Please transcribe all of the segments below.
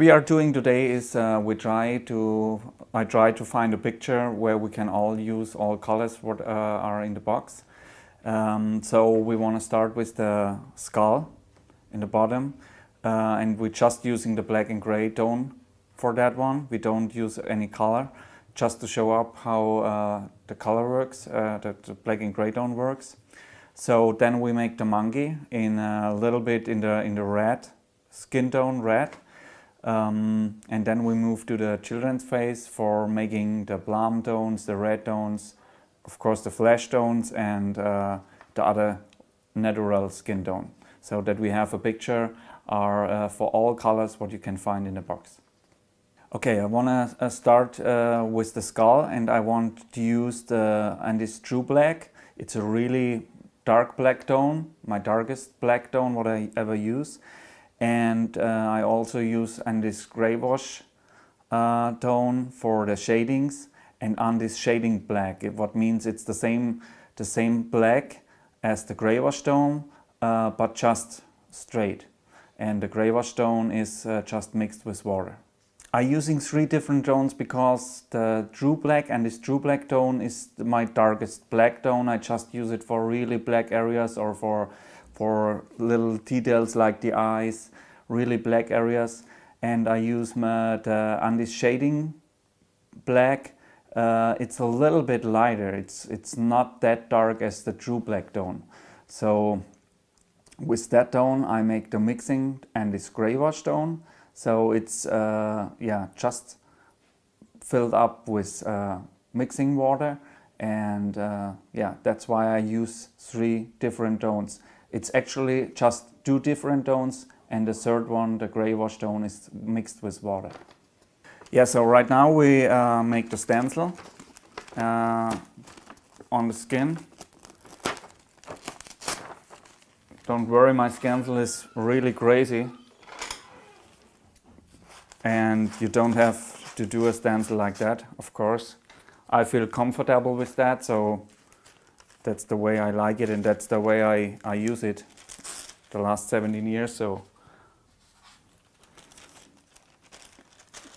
we are doing today is I try to find a picture where we can all use all colors what are in the box. So we want to start with the skull in the bottom, and we're just using the black and gray tone for that one. We don't use any color, just to show up how the color works, the black and gray tone works. So then we make the monkey in a little bit in the red, skin tone red. And then we move to the children's face for making the plum tones, the red tones, of course the flesh tones, and the other natural skin tone. So that we have a picture for all colors what you can find in the box. Okay, I want to start with the skull, and I want to use this true black. It's a really dark black tone, my darkest black tone what I ever use. And I also use this gray wash tone for the shadings, and on this shading black, what means it's the same black as the gray wash tone, but just straight. And the gray wash tone is just mixed with water. I'm using 3 different tones because the true black and this true black tone is my darkest black tone. I just use it for really black areas or for little details like the eyes, really black areas. And I use on this shading black, it's a little bit lighter. It's not that dark as the true black tone. So with that tone I make the mixing and this gray wash tone. So it's just filled up with mixing water, and that's why I use 3 different tones. It's actually just 2 different tones, and the third one, the gray wash tone, is mixed with water. Yeah, so right now we make the stencil on the skin. Don't worry, my stencil is really crazy, and you don't have to do a stencil like that, of course. I feel comfortable with that, so that's the way I like it, and that's the way I use it the last 17 years. So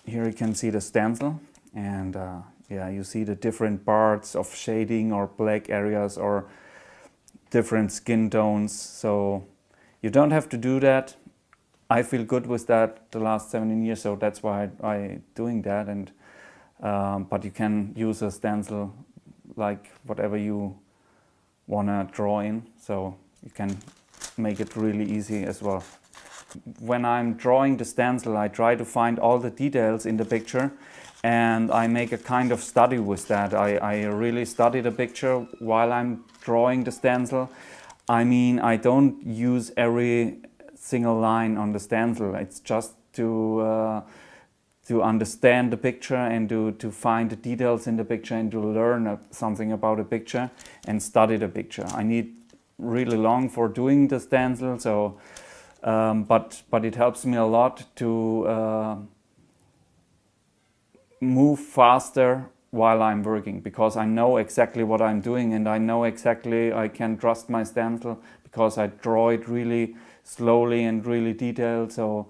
here you can see the stencil, and you see the different parts of shading or black areas or different skin tones. So you don't have to do that. I feel good with that the last 17 years, so that's why I'm doing that. And but you can use a stencil like whatever you want to draw in, so you can make it really easy as well. When I'm drawing the stencil, I try to find all the details in the picture, and I make a kind of study with that. I really study the picture while I'm drawing the stencil. I mean, I don't use every single line on the stencil. It's just to understand the picture and to find the details in the picture and to learn something about the picture and study the picture. I need really long for doing the stencil, so but it helps me a lot to move faster while I'm working, because I know exactly what I'm doing, and I know exactly I can trust my stencil because I draw it really slowly and really detailed. So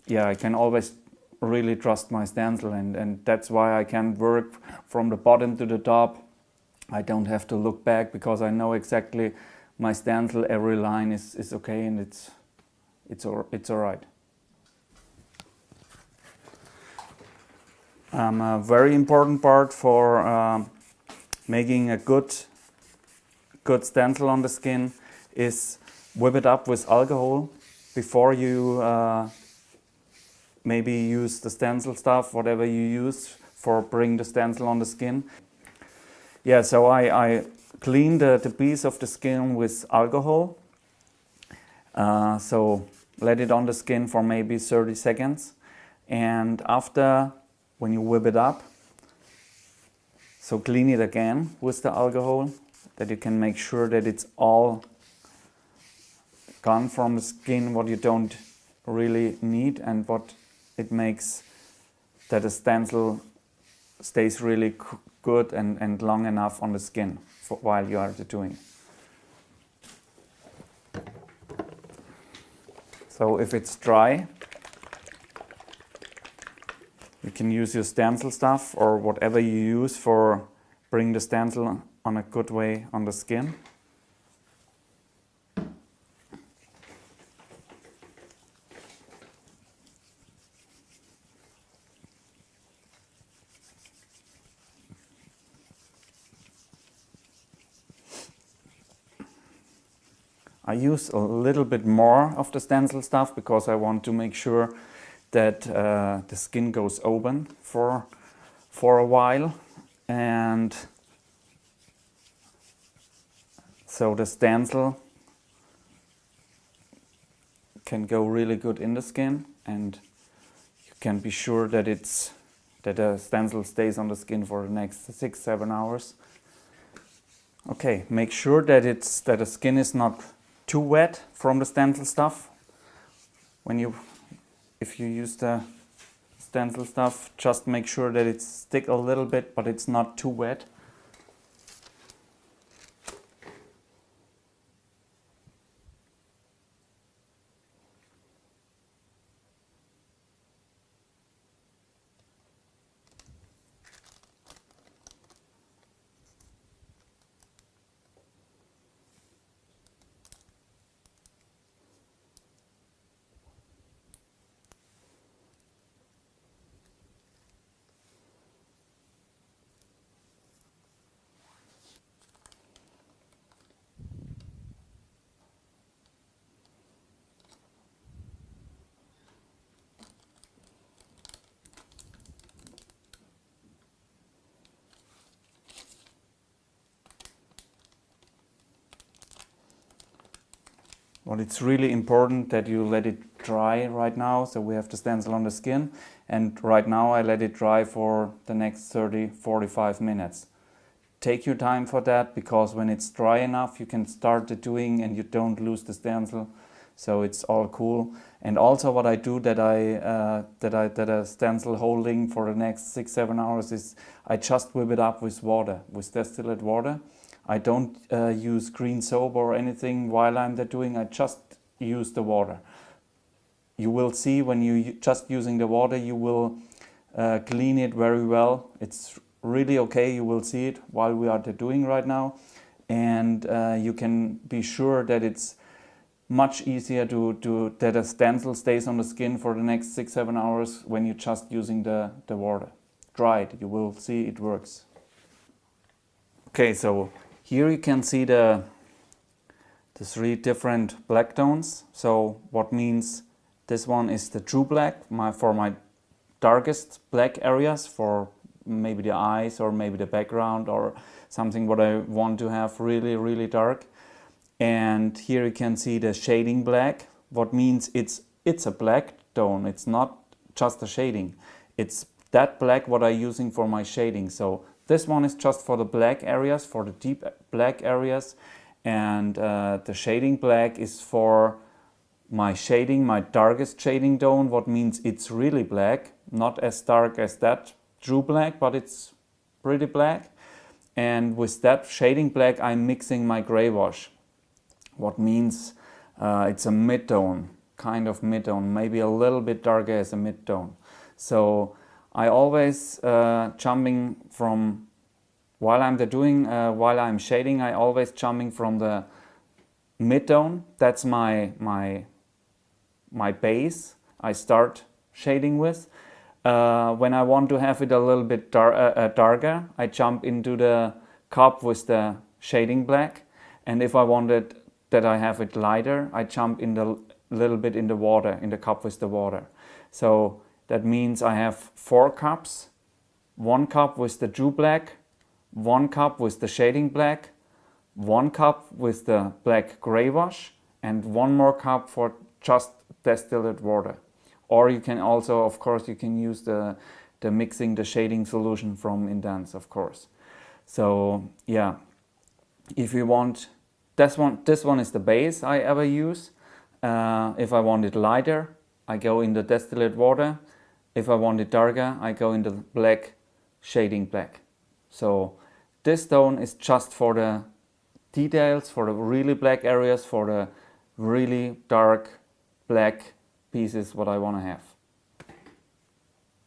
yeah, I can always really trust my stencil, and that's why I can work from the bottom to the top. I don't have to look back because I know exactly my stencil, every line is okay, and it's all right. A very important part for making a good stencil on the skin is whip it up with alcohol before you maybe use the stencil stuff, whatever you use for bring the stencil on the skin. Yeah, so I clean the piece of the skin with alcohol. So let it on the skin for maybe 30 seconds. And after, when you whip it up, so clean it again with the alcohol, that you can make sure that it's all gone from the skin, what you don't really need, and what it makes that the stencil stays really good and long enough on the skin for while you are doing. So if it's dry, You can use your stencil stuff or whatever you use for bring the stencil on a good way on the skin. I use a little bit more of the stencil stuff because I want to make sure that the skin goes open for a while, and so the stencil can go really good in the skin, and you can be sure that the stencil stays on the skin for the next 6-7 hours. Okay, make sure that the skin is not too wet from the stencil stuff. If you use the stencil stuff, just make sure that it sticks a little bit, but it's not too wet. But it's really important that you let it dry right now. So we have the stencil on the skin, and right now I let it dry for the next 30-45 minutes. Take your time for that, because when it's dry enough you can start the doing and you don't lose the stencil. So it's all cool. And also what I do that a stencil holding for the next 6-7 hours is I just whip it up with water, with distilled water. I don't use green soap or anything while I'm there doing. I just use the water. You will see when you just using the water, you will clean it very well. It's really okay. You will see it while we are doing right now, and you can be sure that it's much easier that a stencil stays on the skin for the next 6-7 hours when you're just using the water. Try it. You will see it works. Okay, so here you can see the 3 different black tones. So what means this one is the true black for my darkest black areas, for maybe the eyes or maybe the background or something what I want to have really, really dark. And here you can see the shading black, what means it's a black tone. It's not just a shading. It's that black what I'm using for my shading. So this one is just for the black areas, for the deep black areas, and the shading black is for my shading, my darkest shading tone, what means it's really black, not as dark as that true black, but it's pretty black. And with that shading black I'm mixing my gray wash, what means it's a mid-tone, kind of mid-tone, maybe a little bit darker as a mid-tone. So I always jumping from, while I'm shading, I always jumping from the mid-tone. That's my base I start shading with. When I want to have it a little bit darker, I jump into the cup with the shading black, and if I wanted that I have it lighter, I jump in the little bit in the water, in the cup with the water. So that means I have 4 cups, 1 cup with the true black, 1 cup with the shading black, 1 cup with the black gray wash, and 1 more cup for just distilled water. Or you can also, of course, you can use the mixing the shading solution from Intense, of course. So yeah, if you want, this one is the base I ever use. If I want it lighter, I go in the distilled water. If I want it darker, I go in the black shading black. So this tone is just for the details, for the really black areas, for the really dark black pieces what I want to have.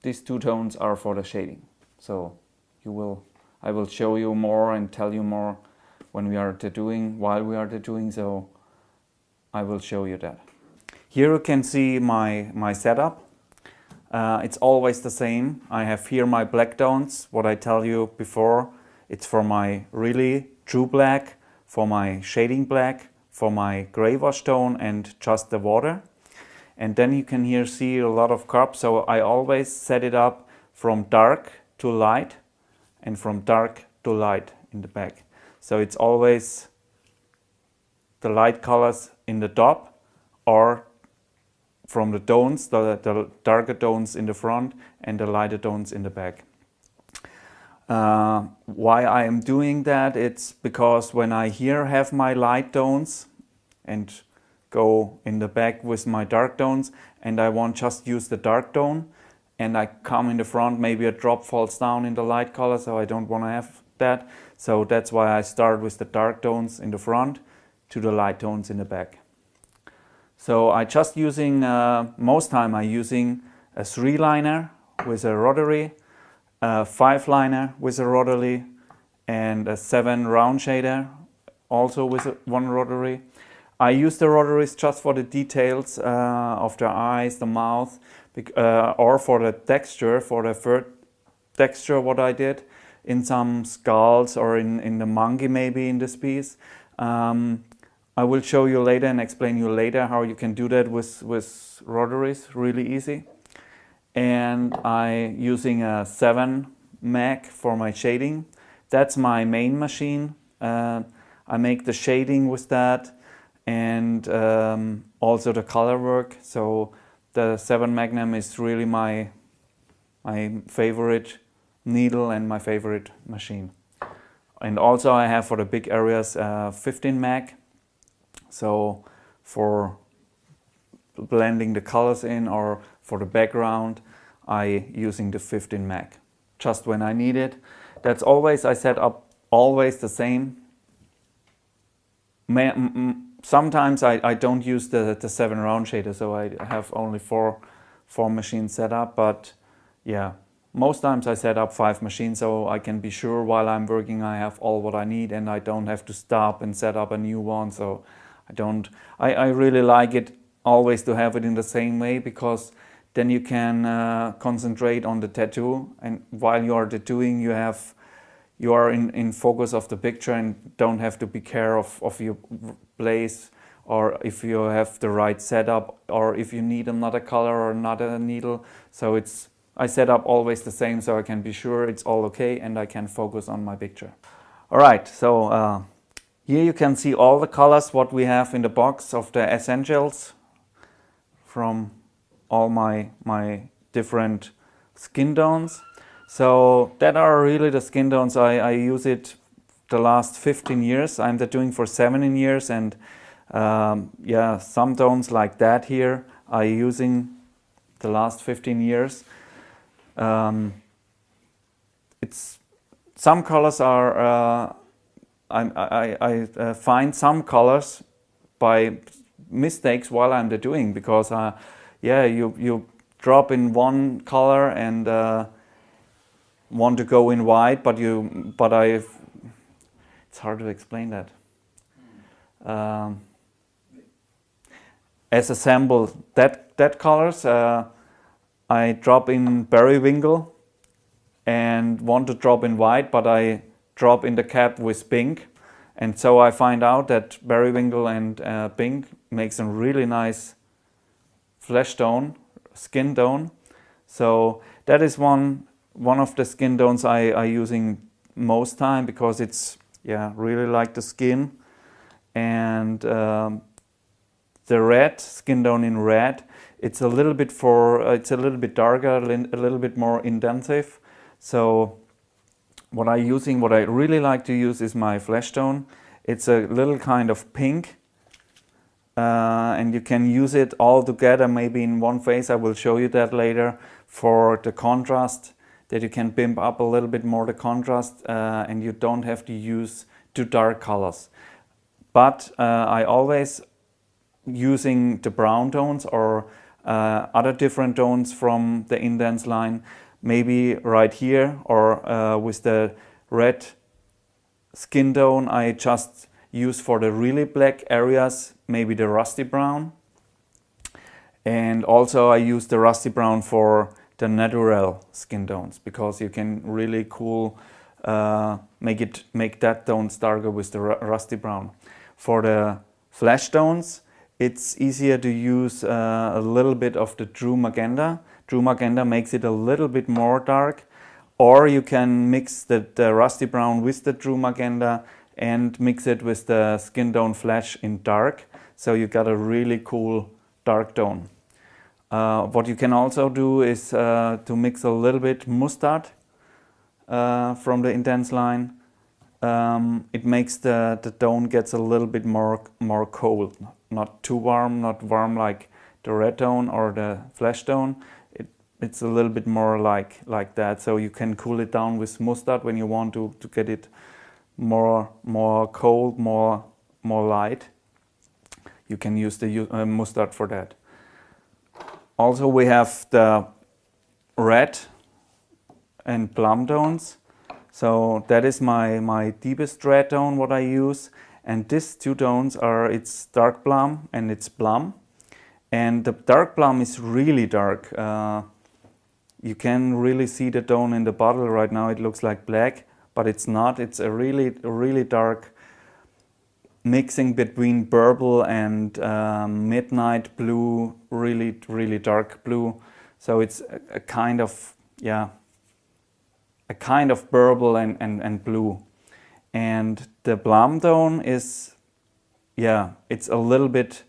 these two tones are for the shading. So I will show you more and tell you more when we are tattooing, while we are tattooing, so I will show you that. Here you can see my setup. It's always the same. I have here my black tones, what I tell you before. It's for my really true black, for my shading black, for my gray wash tone and just the water. And then you can here see a lot of cups, so I always set it up from dark to light and from dark to light in the back. So it's always the light colors in the top, or from the tones, the darker tones in the front and the lighter tones in the back. Why I am doing that, it's because when I here have my light tones and go in the back with my dark tones and I want just use the dark tone and I come in the front, maybe a drop falls down in the light color, so I don't want to have that. So that's why I start with the dark tones in the front to the light tones in the back. So I just using, most time I using a 3-liner with a rotary, a 5-liner with a rotary, and a 7 round shader also with one rotary. I use the rotaries just for the details of the eyes, the mouth, or for the texture, for the third texture what I did in some skulls or in the monkey maybe in this piece. I will show you later and explain you later how you can do that with rotaries, really easy. And I using a 7 mag for my shading. That's my main machine. I make the shading with that and also the color work. So the 7 Magnum is really my favorite needle and my favorite machine. And also I have for the big areas 15 mag. So for blending the colors in or for the background, I using the 15 mag. Just when I need it. That's always, I set up always the same. Sometimes I don't use the 7 round shader, so I have only four machines set up, but yeah, most times I set up 5 machines so I can be sure while I'm working I have all what I need and I don't have to stop and set up a new one. So I really like it always to have it in the same way, because then you can concentrate on the tattoo, and while you are tattooing you are in focus of the picture and don't have to be care of your place, or if you have the right setup, or if you need another color or another needle. So I set up always the same so I can be sure it's all okay and I can focus on my picture. Alright, so here you can see all the colors what we have in the box of the essentials from all my different skin tones. So that are really the skin tones. I use it the last 15 years. I'm tattooing for 17 years, and yeah, some tones like that here I using the last 15 years. It's some colors are I find some colors by mistakes while I'm tattooing, because yeah, you drop in one color and want to go in white, but it's hard to explain that. As a sample, that colors I drop in periwinkle and want to drop in white, but I drop in the cap with pink, and so I find out that periwinkle and pink makes a really nice flesh tone, skin tone. So that is one of the skin tones I using most time, because it's, yeah, really like the skin. And the red, skin tone in red, it's a little bit darker, a little bit more intensive. So what I really like to use is my flesh tone. It's a little kind of pink. And you can use it all together, maybe in one phase. I will show you that later, for the contrast, that you can bump up a little bit more the contrast, and you don't have to use too dark colors. But I always using the brown tones or other different tones from the indents line, maybe right here, or with the red skin tone I just use for the really black areas, maybe the rusty brown. And also I use the rusty brown for the natural skin tones, because you can really cool make that tone darker with the rusty brown. For the flesh tones, it's easier to use a little bit of the true magenta. True magenta makes it a little bit more dark, or you can mix the rusty brown with the true magenta and mix it with the skin tone flesh in dark, so you got a really cool dark tone. What you can also do is to mix a little bit mustard from the intense line. It makes the tone gets a little bit more cold, not too warm, not warm like the red tone or the flesh tone. It's a little bit more like that, so you can cool it down with mustard when you want to get it more cold, more light. You can use the mustard for that. Also we have the red and plum tones. So that is my deepest red tone what I use, and these two tones are, it's dark plum and it's plum. And the dark plum is really dark. You can really see the tone in the bottle right now. It looks like black, but it's not. It's a really dark mixing between purple and midnight blue, really dark blue. So it's a kind of, yeah, a kind of purple and blue. And the plum tone is, yeah, it's a little bit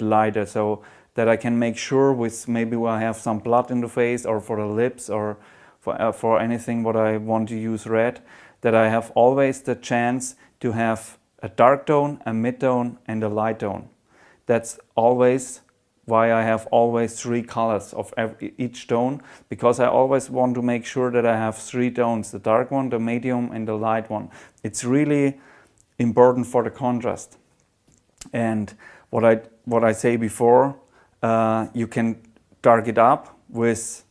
lighter, so that I can make sure with maybe when I have some blood in the face or for the lips or for anything what I want to use red, that I have always the chance to have a dark tone, a mid tone and a light tone. That's always why I have always three colors of each tone, because I always want to make sure that I have three tones, the dark one, the medium and the light one. It's really important for the contrast. And what I say before, you can dark it up with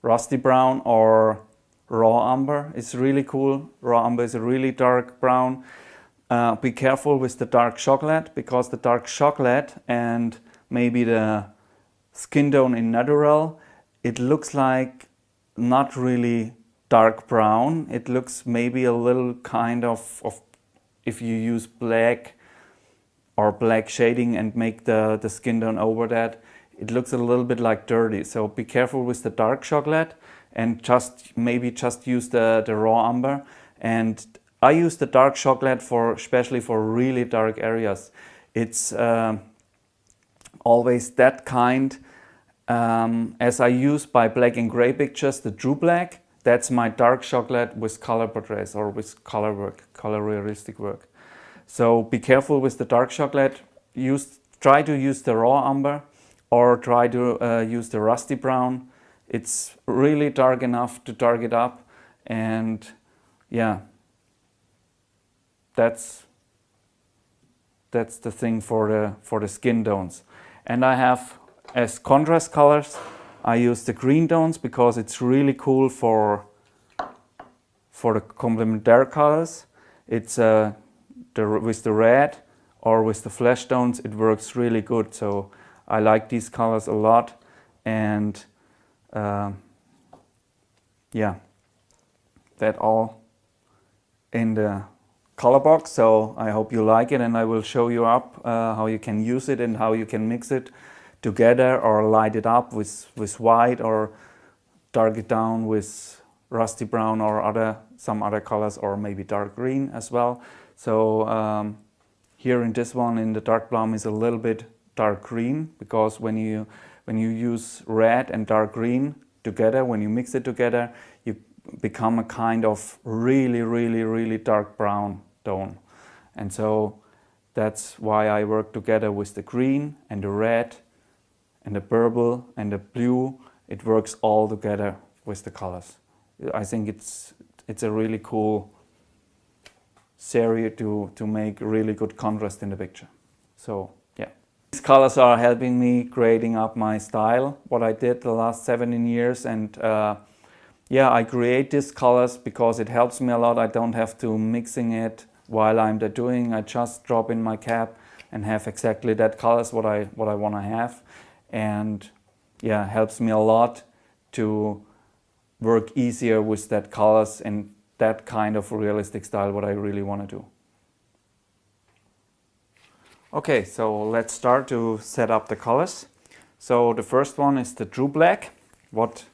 rusty brown or raw umber. It's really cool. Raw umber is a really dark brown. Be careful with the dark chocolate, because the dark chocolate and maybe the skin tone in natural, it looks like not really dark brown. It looks maybe a little kind of if you use black or black shading and make the skin tone over that, it looks a little bit like dirty. So be careful with the dark chocolate and maybe just use the raw umber. And I use the dark chocolate especially for really dark areas. It's always that kind, as I use by black and gray pictures, the true black, that's my dark chocolate with color portraits or with color work, color realistic work. So be careful with the dark chocolate. Try to use the raw umber or try to use the rusty brown. It's really dark enough to dark it up, and yeah, that's the thing for the skin tones. And I have, as contrast colors, I use the green tones because it's really cool for the complementary colors. It's with the red or with the flesh tones, it works really good. So I like these colors a lot, and yeah, that all in the color box. So I hope you like it, and I will show you up how you can use it and how you can mix it together or light it up with white or dark it down with rusty brown or some other colors, or maybe dark green as well. So here in this one, in the dark plum, is a little bit dark green, because when you use red and dark green together, when you mix it together, you become a kind of really dark brown tone. And so that's why I work together with the green and the red and the purple and the blue. It works all together with the colors. I think it's a really cool series to make really good contrast in the picture. So yeah, these colors are helping me creating up my style, what I did the last 17 years. And yeah, I create these colors because it helps me a lot. I don't have to mixing it while I'm doing. I just drop in my cap and have exactly that colors what I want to have. And yeah, helps me a lot to work easier with that colors and that kind of realistic style what I really want to do. Okay, so let's start to set up the colors. So the first one is the true black, what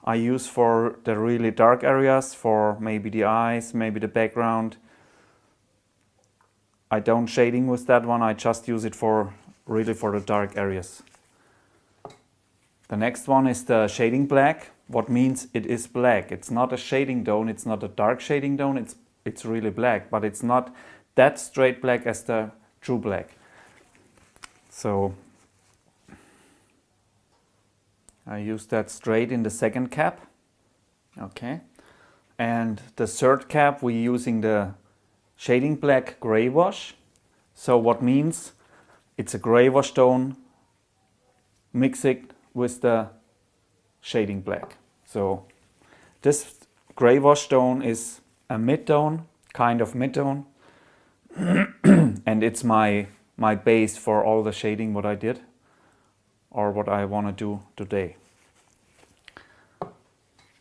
I use for the really dark areas, for maybe the eyes, maybe the background. I don't shading with that one, I just use it for really for the dark areas. The next one is the shading black, what means it is black. It's not a shading tone, it's not a dark shading tone, it's really black, but it's not that straight black as the true black. So I use that straight in the second cap. Okay. And the third cap we're using the shading black gray wash. So what means it's a gray wash tone, mix it with the shading black. So this gray wash tone is a mid-tone, kind of mid-tone, and it's my base for all the shading what I did or what I want to do today.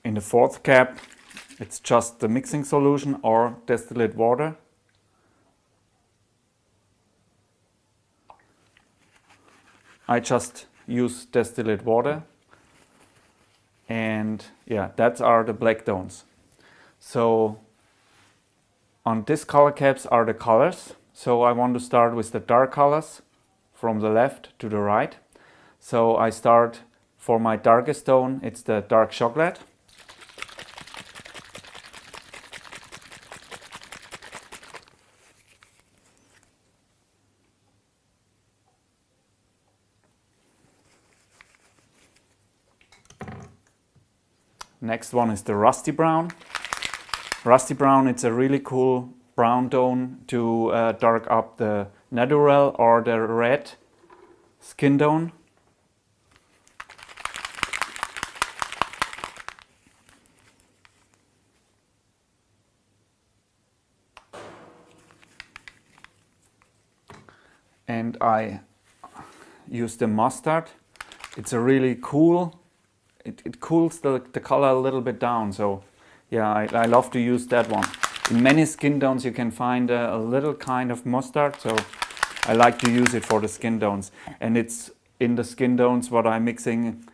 In the fourth cap, it's just the mixing solution or distilled water. I just use distilled water, and yeah, that are the black tones. So on this color caps are the colors. So I want to start with the dark colors from the left to the right. So I start for my darkest tone, it's the dark chocolate. Next one is the rusty brown. Rusty brown, it's a really cool brown tone to dark up the natural or the red skin tone. And I use the mustard. It's a really cool, it cools the color a little bit down. So yeah, I love to use that one. In many skin tones you can find a little kind of mustard, so I like to use it for the skin tones. And it's in the skin tones what I'm mixing,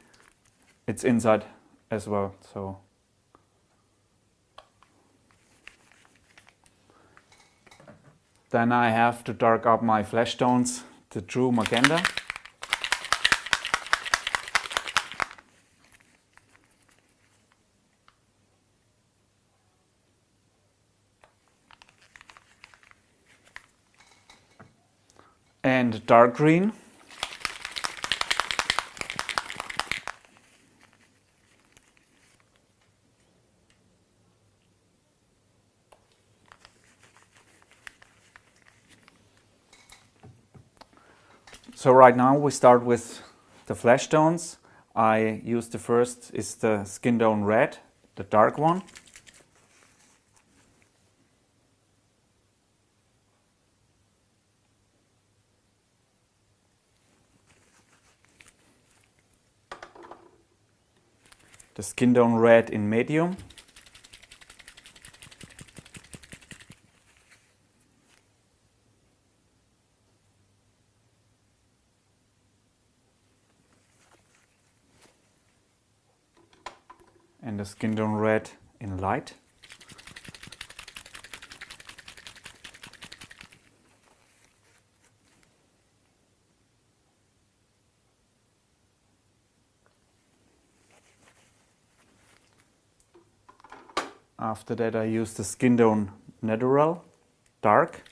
it's inside as well. So then I have to dark up my flesh tones, the true magenta. And dark green. So right now we start with the flesh tones. I use the first is the skin tone red, the dark one. The skin tone red in medium. And the skin tone red in light. After that I use the skin tone natural, dark.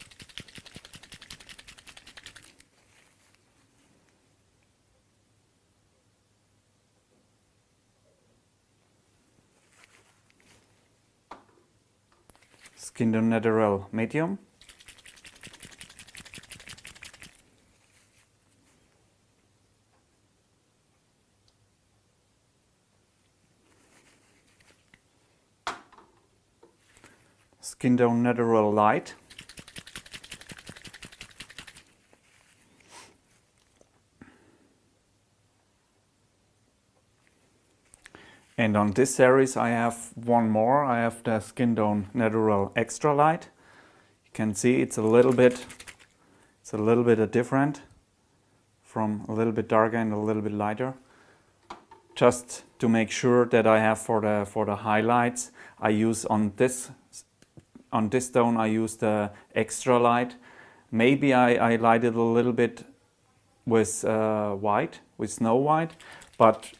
Skin tone natural, medium. skin tone natural light. And on this series I have one more. I have the skin tone natural extra light. You can see it's a little bit different, from a little bit darker and a little bit lighter. Just to make sure that I have for the highlights, I use on this tone I use the extra light. Maybe I light it a little bit with white, with snow white, but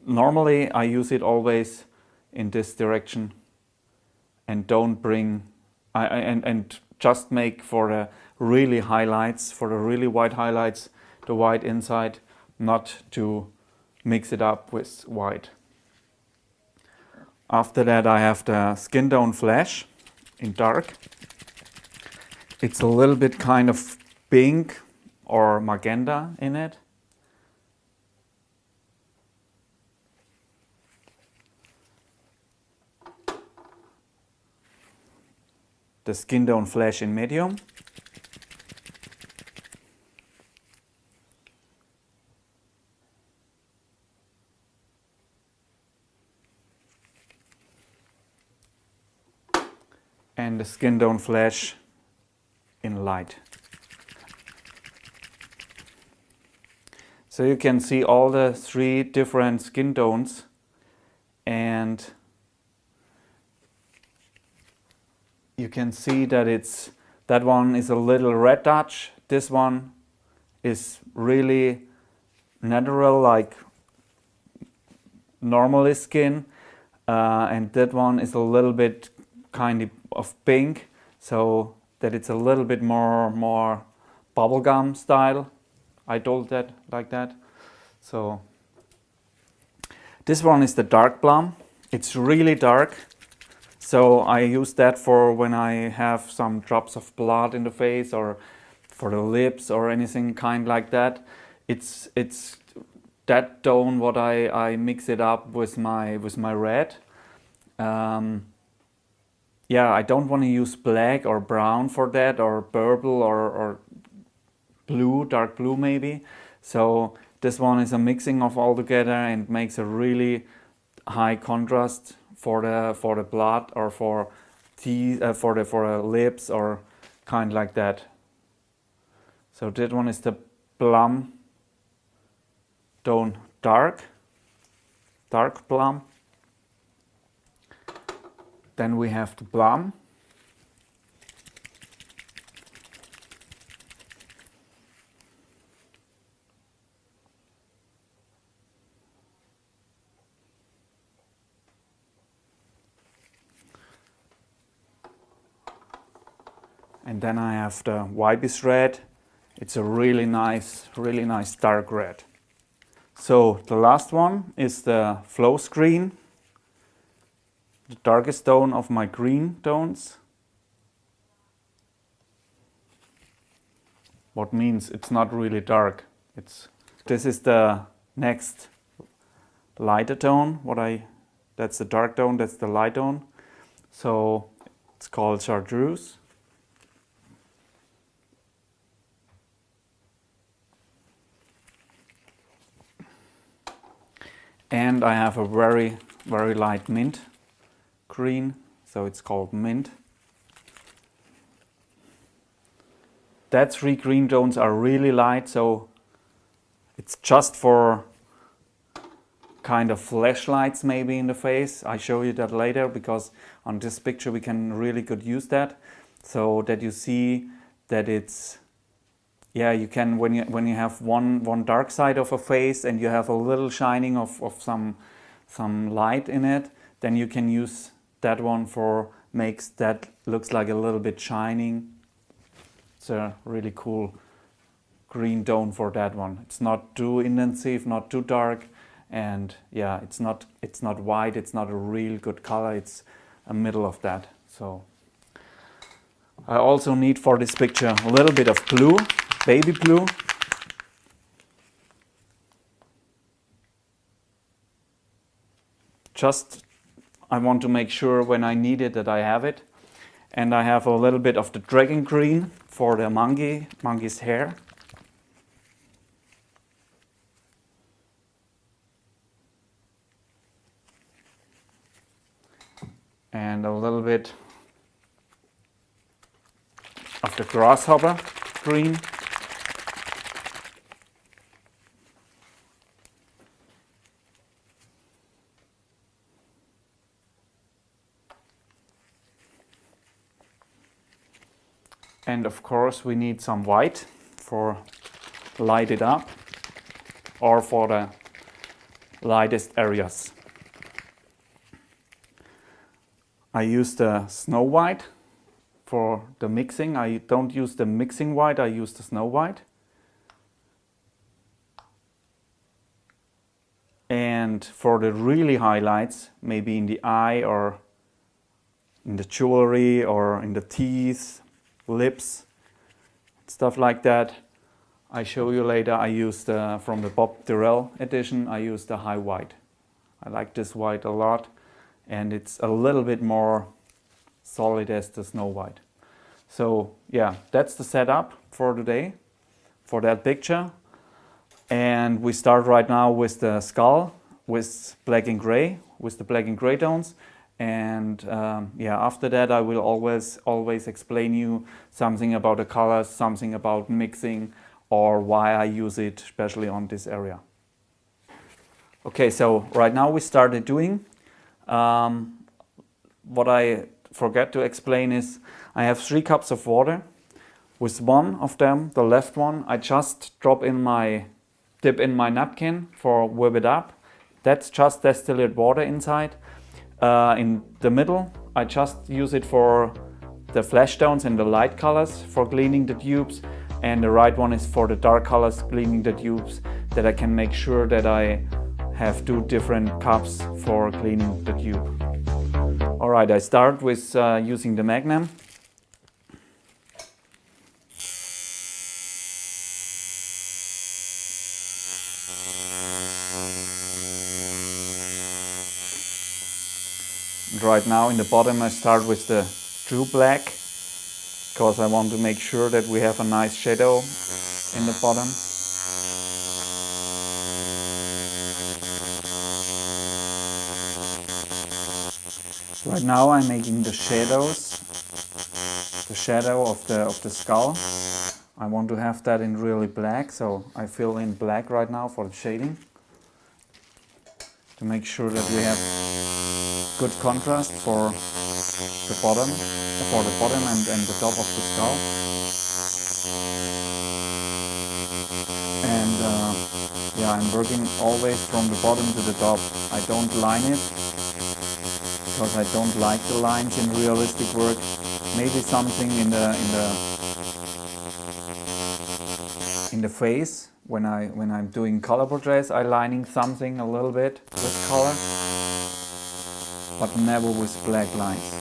normally I use it always in this direction and don't bring and just make for the really highlights, for the really white highlights, the white inside, not to mix it up with white. After that I have the skin tone flash in dark. It's a little bit kind of pink or magenta in it. The skin tone flash in medium. And the skin tone flash in light. So you can see all the three different skin tones, and you can see that that one is a little red touch. This one is really natural, like normally skin, and that one is a little bit kind of pink, so that it's a little bit more bubblegum style. I told that like that. So this one is the dark plum. It's really dark. So I use that for when I have some drops of blood in the face, or for the lips or anything kind like that. It's that tone what I mix it up with my red. Yeah, I don't want to use black or brown for that, or purple or blue, dark blue maybe. So this one is a mixing of all together and makes a really high contrast for the blood, or for the lips, or kind like that. So that one is the plum tone dark plum. Then we have the plum. And then I have the Ibis red. It's a really nice dark red. So the last one is the flow screen, the darkest tone of my green tones. What means it's not really dark. This is the next lighter tone. That's the dark tone, that's the light tone. So it's called chartreuse. And I have a very light mint green, so it's called mint. That three green tones are really light, so it's just for kind of flashlights maybe in the face. I show you that later, because on this picture we can really good use that, so that you see that it's, yeah, you can, when you have one dark side of a face and you have a little shining of some light in it, then you can use that one for makes that looks like a little bit shining. It's a really cool green tone for that one. It's not too intensive, not too dark, and yeah, it's not white, it's not a real good color, it's a middle of that. So I also need for this picture a little bit of blue, baby blue. Just I want to make sure when I need it that I have it. And I have a little bit of the dragon green for the monkey's hair. And a little bit of the grasshopper green. And of course we need some white for light it up or for the lightest areas. I use the snow white for the mixing. I don't use the mixing white, I use the snow white. And for the really highlights, maybe in the eye or in the jewelry or in the teeth, lips, stuff like that, I show you later. I use from the Bob Tyrrell edition, I use the high white. I like this white a lot, and it's a little bit more solid as the snow white. So yeah, that's the setup for today, for that picture. And we start right now with the skull, with black and gray, with the black and gray tones. And yeah, after that I will always explain you something about the colors, something about mixing, or why I use it, especially on this area. Okay, so right now we started doing. What I forget to explain is I have 3 cups of water. With one of them, the left one, I just dip in my napkin for whip it up. That's just distilled water inside. In the middle, I just use it for the flash tones and the light colors for cleaning the tubes, and the right one is for the dark colors, cleaning the tubes, that I can make sure that I have 2 different cups for cleaning the tube. Alright, I start with using the Magnum. Right now in the bottom I start with the true black, because I want to make sure that we have a nice shadow in the bottom. Right now I'm making the shadows, the shadow of the skull. I want to have that in really black, so I fill in black right now for the shading, to make sure that we have good contrast for the bottom and the top of the skull. And yeah, I'm working always from the bottom to the top. I don't line it, because I don't like the lines in realistic work. Maybe something in the face, when I'm doing color portraits, I lining something a little bit with color, but never with black lines.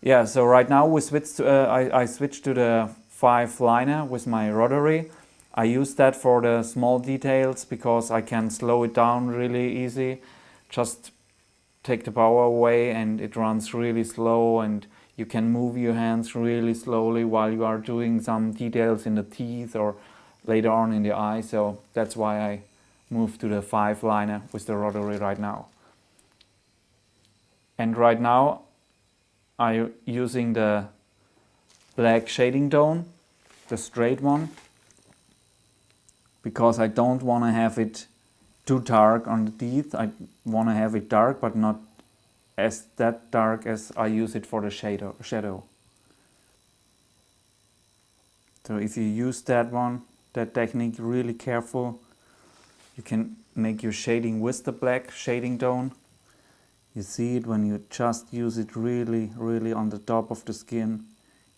Yeah, so right now we switched to, I switched to the 5 liner with my rotary. I use that for the small details because I can slow it down really easy. Just take the power away and it runs really slow, and you can move your hands really slowly while you are doing some details in the teeth or later on in the eye. So that's why I moved to the 5 liner with the rotary right now. And right now I'm using the black shading tone, the straight one, because I don't want to have it too dark on the teeth. I want to have it dark, but not as that dark as I use it for the shadow. So if you use that technique really careful, you can make your shading with the black shading tone. You see it when you just use it really on the top of the skin.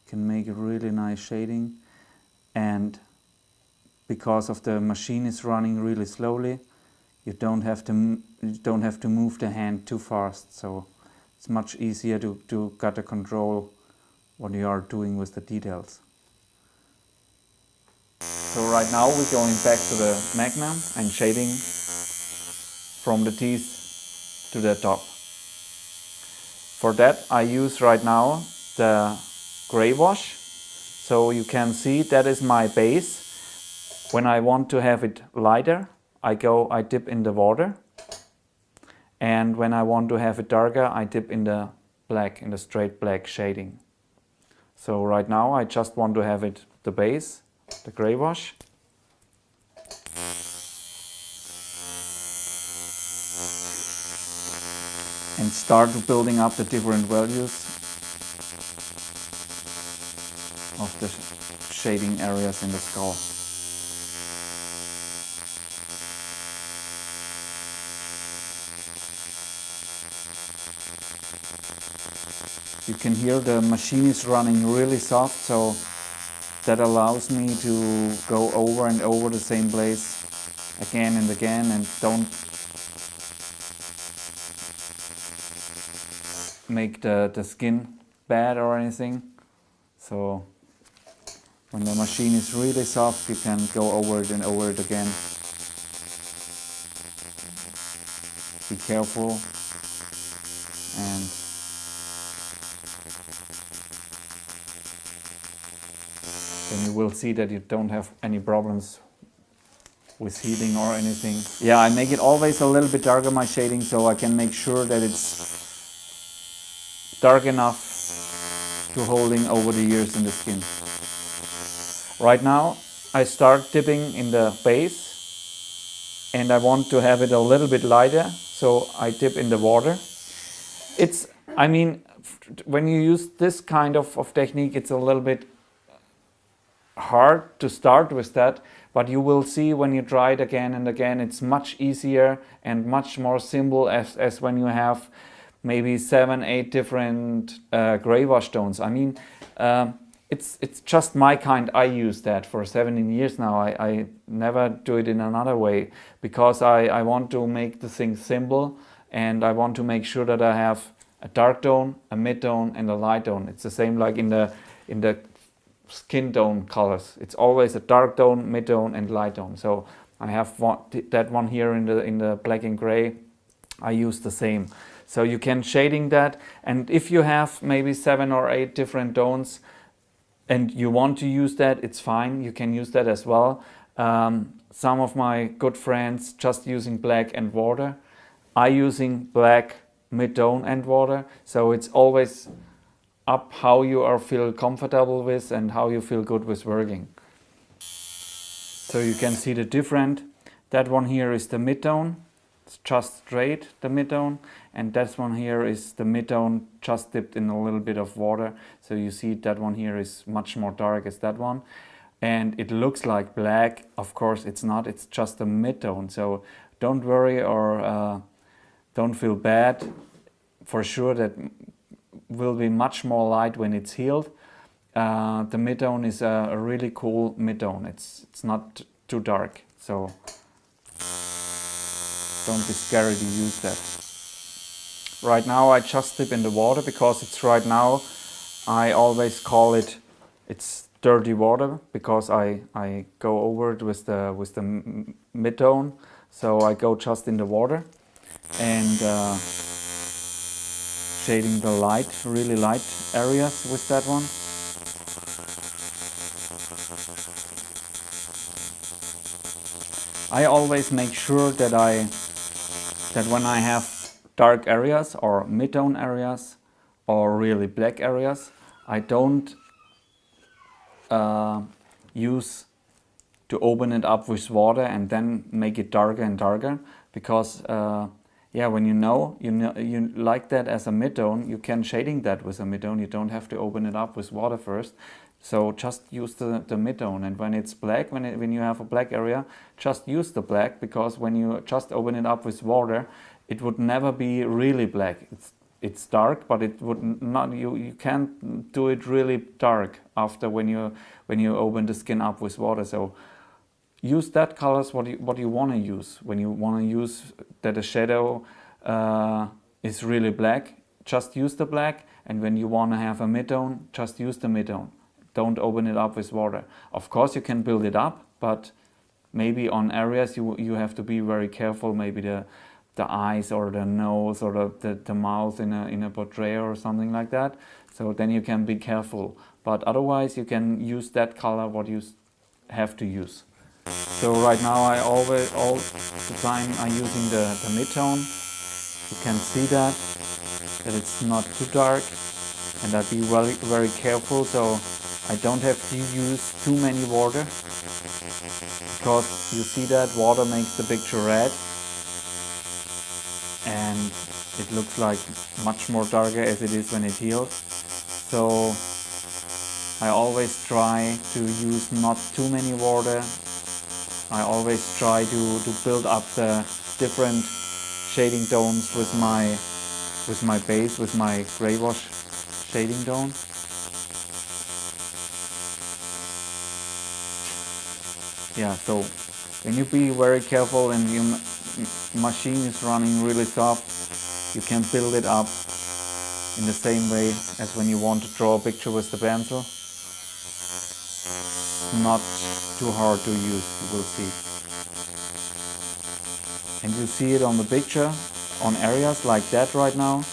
You can make a really nice shading. And because of the machine is running really slowly, you don't have to move the hand too fast. So it's much easier to get a control what you are doing with the details. So right now we're going back to the Magnum and shading from the teeth to the top. For that I use right now the gray wash. So you can see that is my base. When I want to have it lighter, I dip in the water. And when I want to have it darker, I dip in the black, in the straight black shading. So right now I just want to have it the base, the gray wash. And start building up the different values of the shading areas in the skull. You can hear the machine is running really soft, so that allows me to go over and over the same place again and again and don't make the skin bad or anything. So when the machine is really soft, you can go over it and over it again. Be careful, and then you will see that you don't have any problems with heating or anything. Yeah, I make it always a little bit darker, my shading, so I can make sure that it's dark enough to holding over the years in the skin. Right now I start dipping in the base and I want to have it a little bit lighter, so I dip in the water. I mean, when you use this kind of technique, it's a little bit hard to start with that, but you will see when you try it again and again, it's much easier and much more simple as when you have maybe 7, 8 different gray wash tones. I mean, it's just my kind. I use that for 17 years now. I never do it in another way because I want to make the thing simple, and I want to make sure that I have a dark tone, a mid tone, and a light tone. It's the same like in the skin tone colors. It's always a dark tone, mid tone, and light tone. So I have that one here in the black and gray. I use the same. So you can shading that, and if you have maybe 7 or 8 different tones and you want to use that, it's fine. You can use that as well. Some of my good friends just using black and water. I using black, mid-tone and water. So it's always up how you feel comfortable with and how you feel good with working. So you can see the different. That one here is the mid-tone. It's just straight, the mid-tone, and that one here is the mid-tone just dipped in a little bit of water. So you see that one here is much more dark as that one, and it looks like black. Of course it's not, it's just a mid-tone, so don't worry or don't feel bad. For sure that will be much more light when it's healed. The mid-tone is a really cool mid-tone. It's not too dark, so don't be scared to use that. Right now I just dip in the water because it's right now, I always call it's dirty water because I go over it with the mid-tone. So I go just in the water and shading the light, really light areas with that one. I always make sure that when I have dark areas or mid-tone areas or really black areas, I don't use to open it up with water and then make it darker and darker, because yeah, when you like that as a mid-tone, you can shading that with a mid-tone. You don't have to open it up with water first. So just use the mid-tone, and when it's black, when you have a black area, just use the black, because when you just open it up with water, it would never be really black. It's dark, but it would not. You can't do it really dark after when you open the skin up with water. So use that colors what you want to use. When you want to use that a shadow is really black, just use the black, and when you want to have a mid-tone, just use the mid-tone. Don't open it up with water. Of course you can build it up, but maybe on areas you have to be very careful. Maybe the eyes or the nose or the mouth in a portrait or something like that. So then you can be careful. But otherwise you can use that color what you have to use. So right now all the time I'm using the mid-tone. You can see that it's not too dark, and I'll be very careful so I don't have to use too many water, because you see that water makes the picture red and it looks like much more darker as it is when it heals. So I always try to use not too many water. I always try to build up the different shading tones with my base, with my gray wash shading tone. Yeah, so when you be very careful and your machine is running really soft, you can build it up in the same way as when you want to draw a picture with the pencil. Not too hard to use, you will see. And you see it on the picture, on areas like that right now.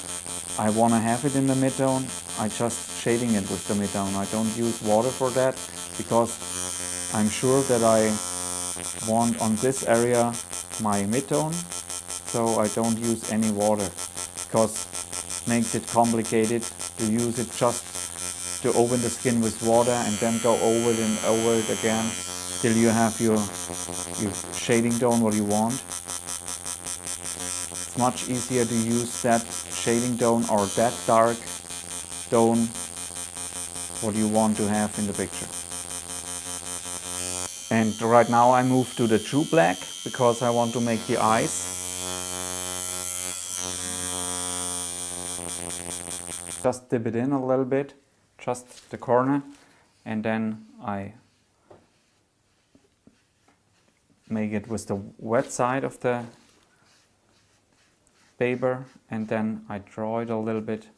I want to have it in the mid-tone, I just shading it with the mid-tone. I don't use water for that, because I'm sure that I want on this area my mid-tone, so I don't use any water, because it makes it complicated to use it just to open the skin with water and then go over it and over it again till you have your shading tone what you want. It's much easier to use that shading tone or that dark tone what you want to have in the picture. And right now I move to the true black because I want to make the eyes. Just dip it in a little bit, just the corner, and then I make it with the wet side of the paper, and then I draw it a little bit,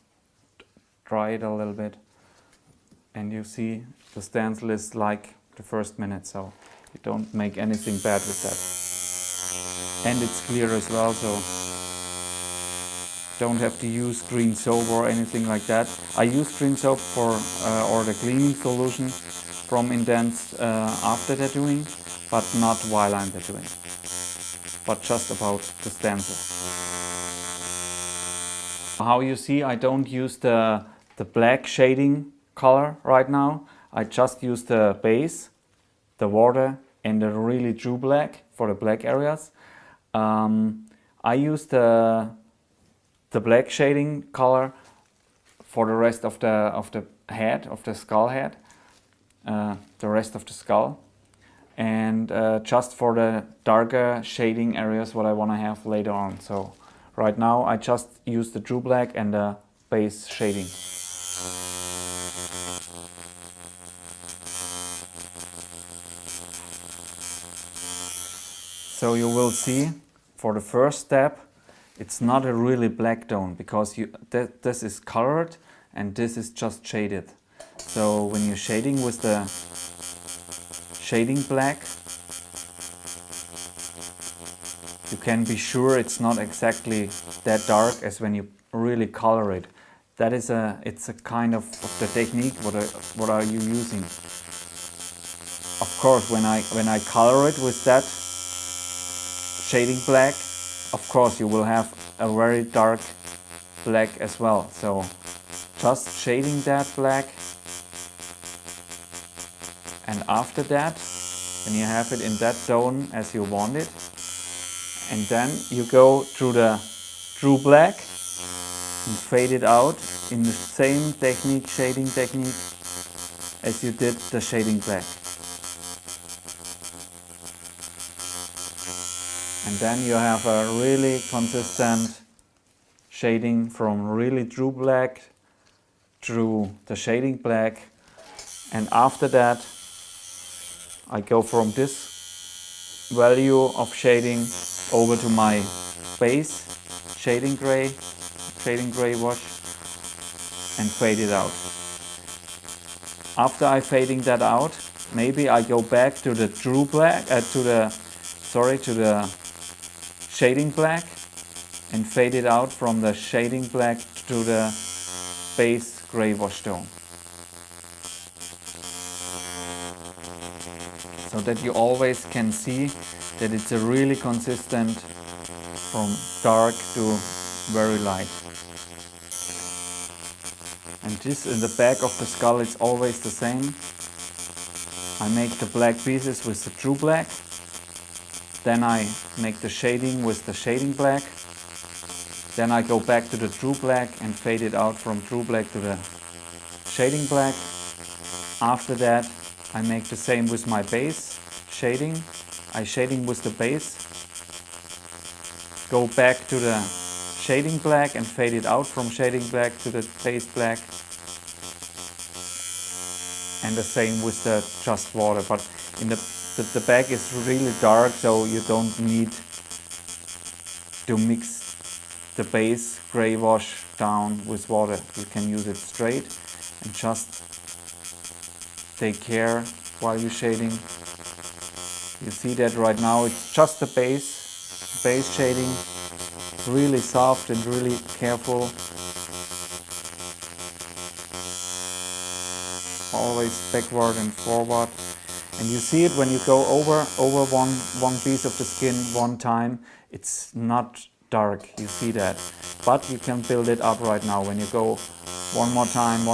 dry it a little bit, and you see the stencil is like the first minute, so you don't make anything bad with that. And it's clear as well, so don't have to use green soap or anything like that. I use green soap for or the cleaning solution from Indents after tattooing, but not while I'm tattooing, but just about the stencil. How you see, I don't use the black shading color right now. I just use the base, the water, and the really true black for the black areas. I use the black shading color for the rest of the head, of the skull head, the rest of the skull, and just for the darker shading areas what I want to have later on. So right now I just use the true black and the base shading. So you will see for the first step it's not a really black tone, because this is colored and this is just shaded. So when you're shading with the shading black, you can be sure it's not exactly that dark as when you really color it. That is it's a kind of the technique what are you using. Of course, when I color it with that shading black, of course you will have a very dark black as well. So just shading that black, and after that, when you have it in that tone as you want it, and then you go through the true black and fade it out in the same technique, shading technique, as you did the shading black. And then you have a really consistent shading from really true black through the shading black. And after that, I go from this value of shading over to my base shading gray wash, and fade it out. After I fading that out, maybe I go back to the true black, to the shading black, and fade it out from the shading black to the base gray wash tone. So that you always can see that it's a really consistent from dark to very light. And this in the back of the skull, it's always the same. I make the black pieces with the true black. Then I make the shading with the shading black. Then I go back to the true black and fade it out from true black to the shading black. After that, I make the same with my base shading. I shading with the base. Go back to the shading black and fade it out from shading black to the base black. And the same with the just water, but in the back is really dark, so you don't need to mix the base gray wash down with water. You can use it straight and just take care while you're shading. You see that right now it's just the base shading, really soft and really careful. Always backward and forward, and you see it when you go over one piece of the skin one time, it's not dark, you see that, but you can build it up right now. When you go one more time,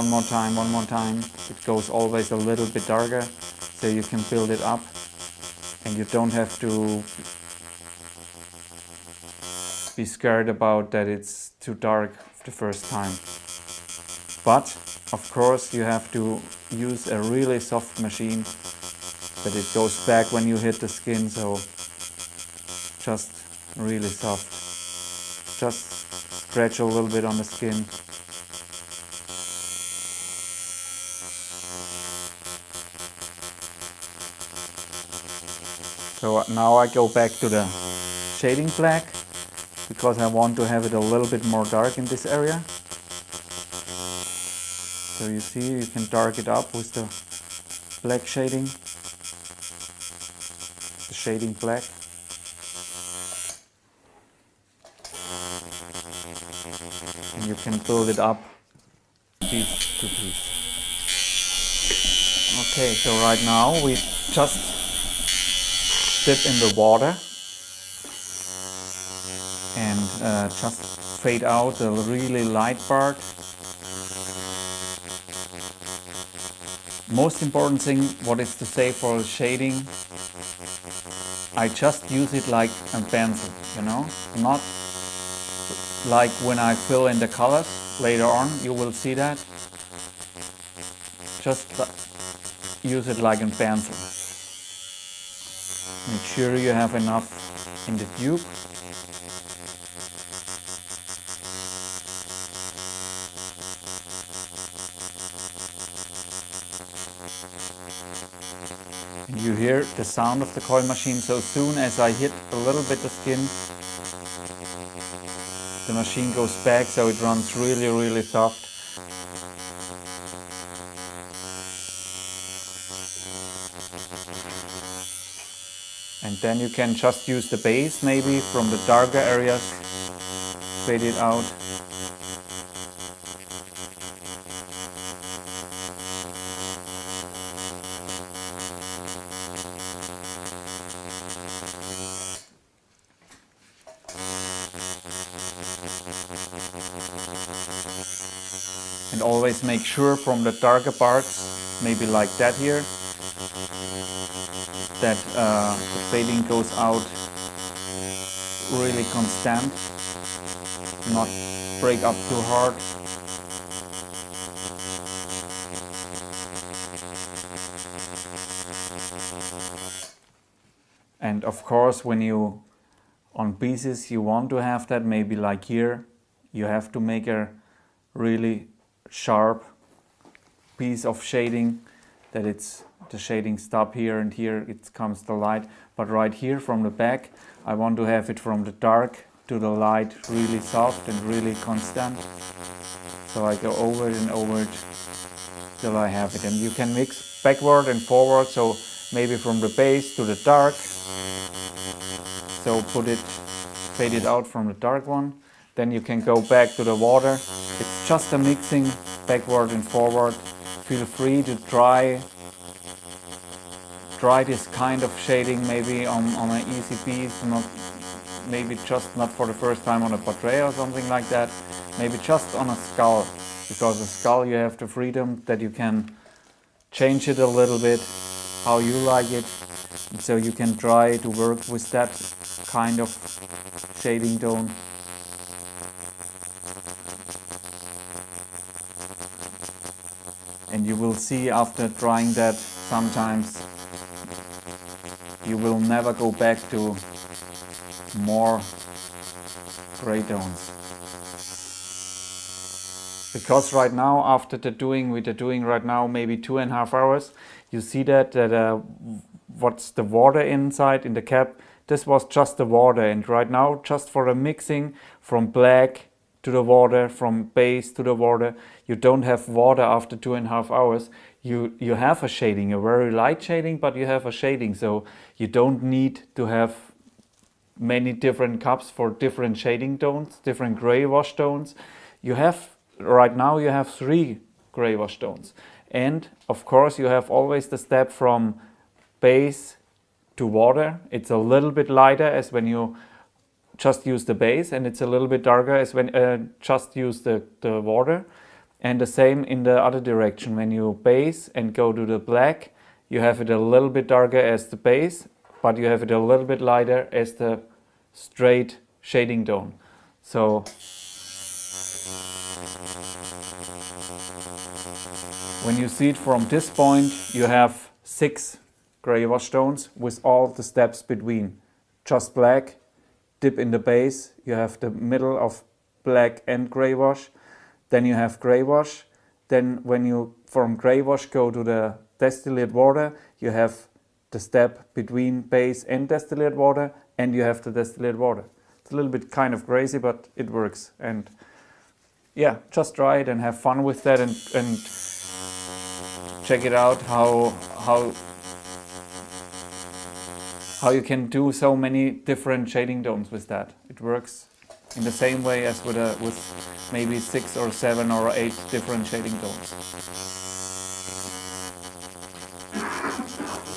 it goes always a little bit darker, so you can build it up and you don't have to be scared about that it's too dark the first time. But of course you have to use a really soft machine that it goes back when you hit the skin, so just really soft. Just scratch a little bit on the skin. So now I go back to the shading black because I want to have it a little bit more dark in this area. So you see, you can dark it up with the black shading, the shading black. And you can build it up piece to piece. Okay, so right now we just dip in the water and just fade out the really light part. Most important thing, what is to say for shading, I just use it like a pencil, you know, not like when I fill in the colors later on, you will see that. Just use it like a pencil. Make sure you have enough in the tube. And you hear the sound of the coil machine, so soon as I hit a little bit of skin, the machine goes back, so it runs really, really soft. And then you can just use the base maybe from the darker areas, fade it out. And always make sure from the darker parts, maybe like that here, that the fading goes out really constant, not break up too hard. And of course, when you on pieces you want to have that, maybe like here, you have to make a really sharp piece of shading, that it's the shading stop here and here it comes the light, but right here from the back I want to have it from the dark to the light really soft and really constant. So I go over it and over it till I have it, and you can mix backward and forward, so maybe from the base to the dark, so fade it out from the dark one then you can go back to the water. It's just a mixing backward and forward. Feel free to try this kind of shading maybe on an easy piece, maybe just not for the first time on a portrait or something like that, maybe just on a skull, because a skull you have the freedom that you can change it a little bit how you like it, so you can try to work with that kind of shading tone. And you will see after trying that, sometimes you will never go back to more gray tones. Because right now, after we're doing right now maybe 2.5 hours, you see that what's the water inside in the cap, this was just the water, and right now just for the mixing from black to the water, from base to the water, you don't have water after 2.5 hours. You have a shading, a very light shading, but you have a shading, so you don't need to have many different cups for different shading tones, different gray wash tones. Right now you have 3 gray wash tones, and of course you have always the step from base to water. It's a little bit lighter as when you just use the base, and it's a little bit darker as when just use the water. And the same in the other direction. When you base and go to the black, you have it a little bit darker as the base, but you have it a little bit lighter as the straight shading tone. So when you see it from this point, you have 6 gray wash tones with all the steps between. Just black, dip in the base, you have the middle of black and gray wash, then you have gray wash, then when you from gray wash go to the distillate water, you have the step between base and distillate water, and you have the distillate water. It's a little bit kind of crazy, but it works. And yeah, just try it and have fun with that, and check it out how you can do so many different shading tones with that. It works in the same way as with maybe 6 or 7 or 8 different shading tones.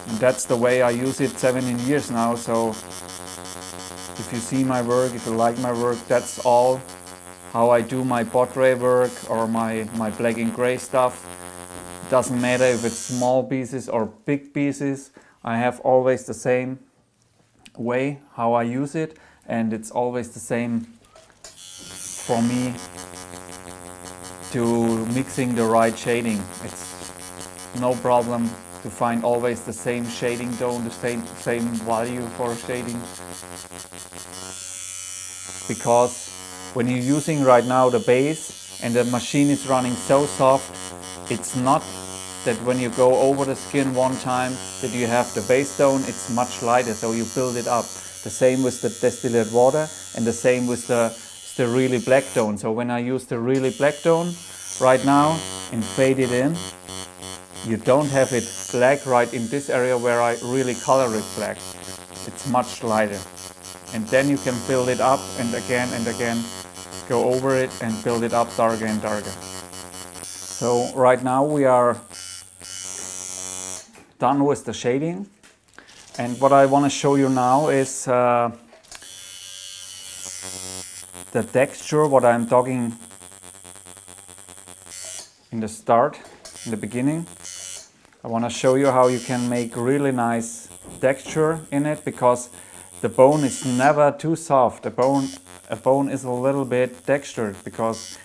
And that's the way I use it 17 years now. So if you see my work, if you like my work, that's all how I do my portrait work or my black and gray stuff. It doesn't matter if it's small pieces or big pieces. I have always the same way how I use it, and it's always the same for me to mixing the right shading. It's no problem to find always the same shading tone, the same value for shading, because when you're using right now the base and the machine is running so soft, it's not that when you go over the skin one time that you have the base tone, it's much lighter, so you build it up. The same with the distillate water, and the same with the really black tone. So when I use the really black tone right now and fade it in, you don't have it black right in this area where I really color it black. It's much lighter. And then you can build it up and again go over it and build it up darker and darker. So right now we are done with the shading, and what I want to show you now is the texture, what I'm talking in the start, in the beginning. I want to show you how you can make really nice texture in it, because the bone is never too soft. A bone is a little bit textured because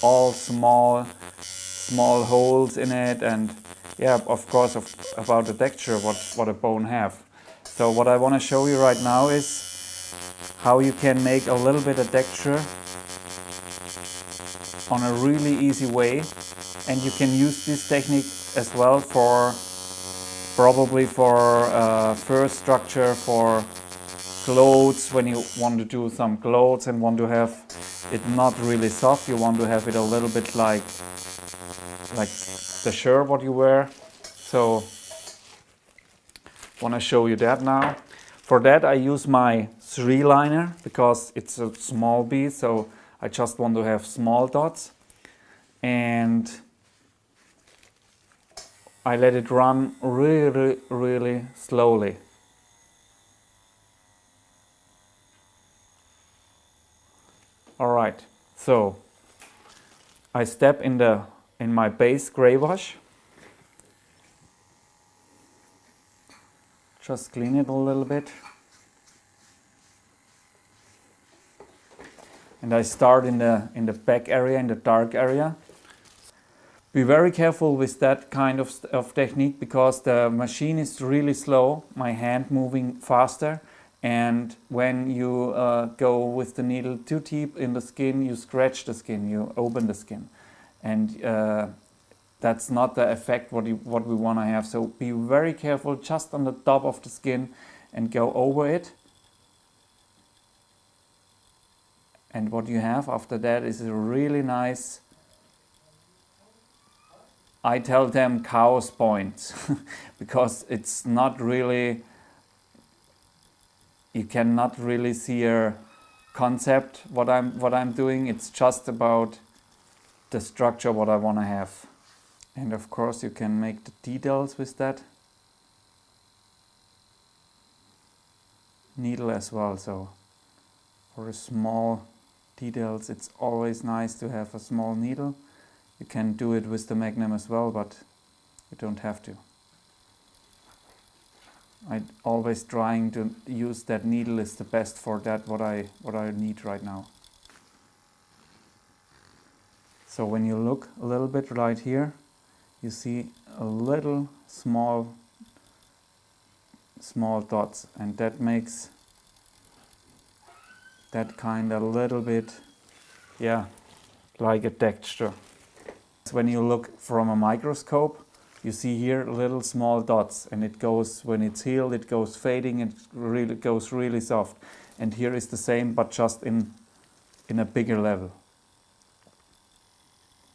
all small holes in it, and yeah, of course, about the texture, what a bone have. So what I want to show you right now is how you can make a little bit of texture on a really easy way, and you can use this technique as well for probably for fur structure, for clothes. When you want to do some clothes and want to have it not really soft, you want to have it a little bit like the shirt what you wear. So want to show you that now. For that I use my 3 liner because it's a small piece, so I just want to have small dots, and I let it run really slowly. Alright, so I step in my base gray wash. Just clean it a little bit. And I start in the back area, in the dark area. Be very careful with that kind of technique because the machine is really slow, my hand moving faster, and when you go with the needle too deep in the skin, you scratch the skin, you open the skin, and that's not the effect what we want to have. So be very careful just on the top of the skin and go over it. And what you have after that is a really nice, I tell them cow's points, because it's not really, you cannot really see a concept what I'm doing. It's just about the structure what I want to have. And of course you can make the details with that needle as well. So for a small details, it's always nice to have a small needle. You can do it with the Magnum as well, but you don't have to. I'm always trying to use that needle is the best for that what I need right now. So when you look a little bit right here, you see a little small dots, and that makes that kind of little bit, yeah, like a texture. When you look from a microscope, you see here little small dots, and it goes, when it's healed, it goes fading, it really goes really soft. And here is the same, but just in a bigger level.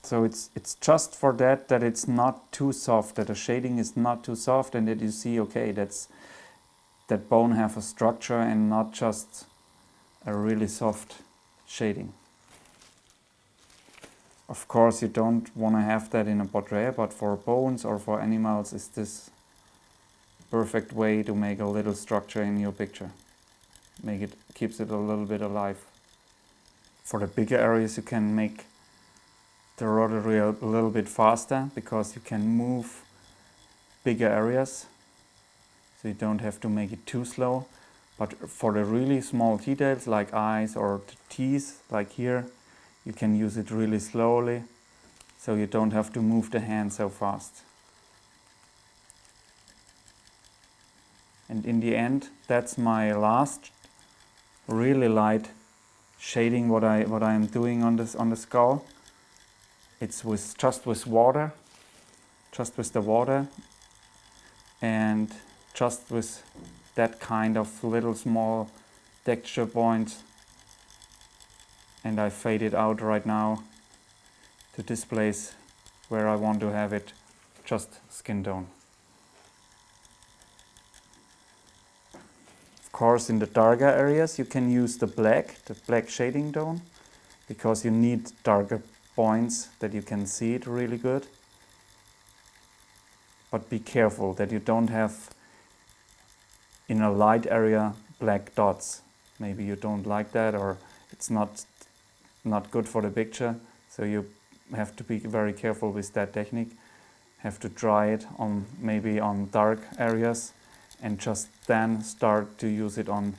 So it's just for that it's not too soft, that the shading is not too soft, and that you see, okay, that bone have a structure and not just a really soft shading. Of course you don't want to have that in a portrait, but for bones or for animals is this perfect way to make a little structure in your picture. Keeps it a little bit alive. For the bigger areas you can make the rotary a little bit faster because you can move bigger areas, so you don't have to make it too slow. But for the really small details like eyes or teeth, like here, you can use it really slowly, so you don't have to move the hand so fast. And in the end, that's my last really light shading what I am doing on the skull. It's just with water, just with the water, and just with that kind of little small texture points. And I fade it out right now to this place where I want to have it just skin tone. Of course, in the darker areas you can use the black shading tone, because you need darker points that you can see it really good. But be careful that you don't have in a light area black dots. Maybe you don't like that, or it's not good for the picture, so you have to be very careful with that technique. Have to try it on maybe on dark areas and just then start to use it on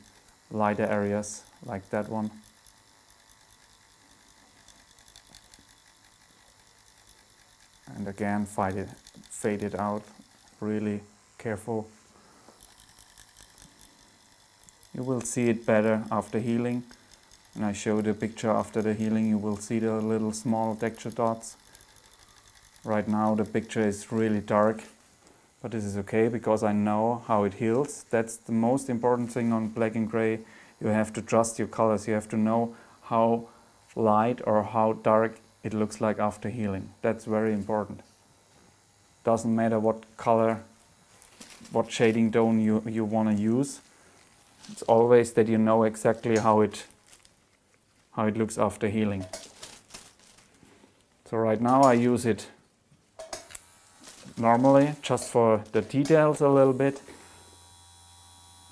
lighter areas like that one. And again fade it out, really careful. You will see it better after healing. When I show the picture after the healing, you will see the little small texture dots. Right now the picture is really dark, but this is okay because I know how it heals. That's the most important thing on black and gray. You have to trust your colors. You have to know how light or how dark it looks like after healing. That's very important. Doesn't matter what color, what shading tone you want to use. It's always that you know exactly how it looks after healing. So right now I use it normally, just for the details a little bit.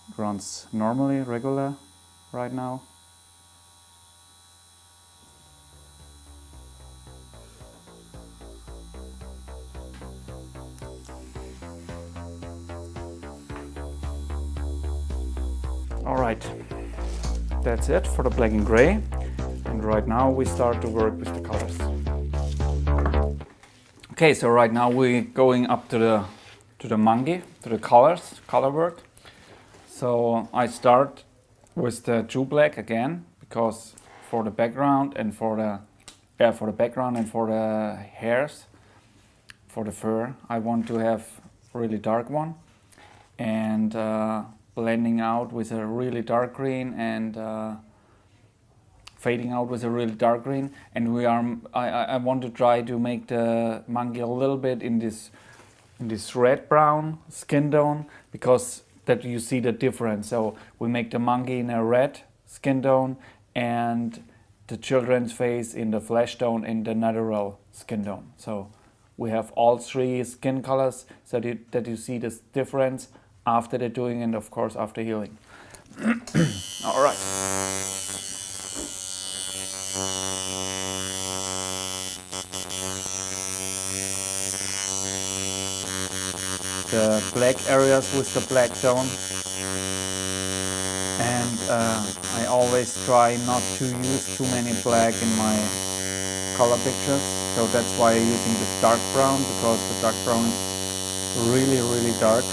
It runs normally, regular right now. Alright, that's it for the black and gray. And right now we start to work with the colors. Okay, so right now we're going up to the monkey, to the color work. So I start with the true black again, because for the background and for the hairs, for the fur, I want to have really dark one, and blending out with a really dark green and fading out with a really dark green. And I want to try to make the monkey a little bit in this red brown skin tone, because that you see the difference. So we make the monkey in a red skin tone and the children's face in the flesh tone in the natural skin tone. So we have all three skin colors so that you see this difference after the doing and of course after healing. All right. The black areas with the black tone, and I always try not to use too many black in my color pictures, so that's why I'm using this dark brown, because the dark brown is really dark.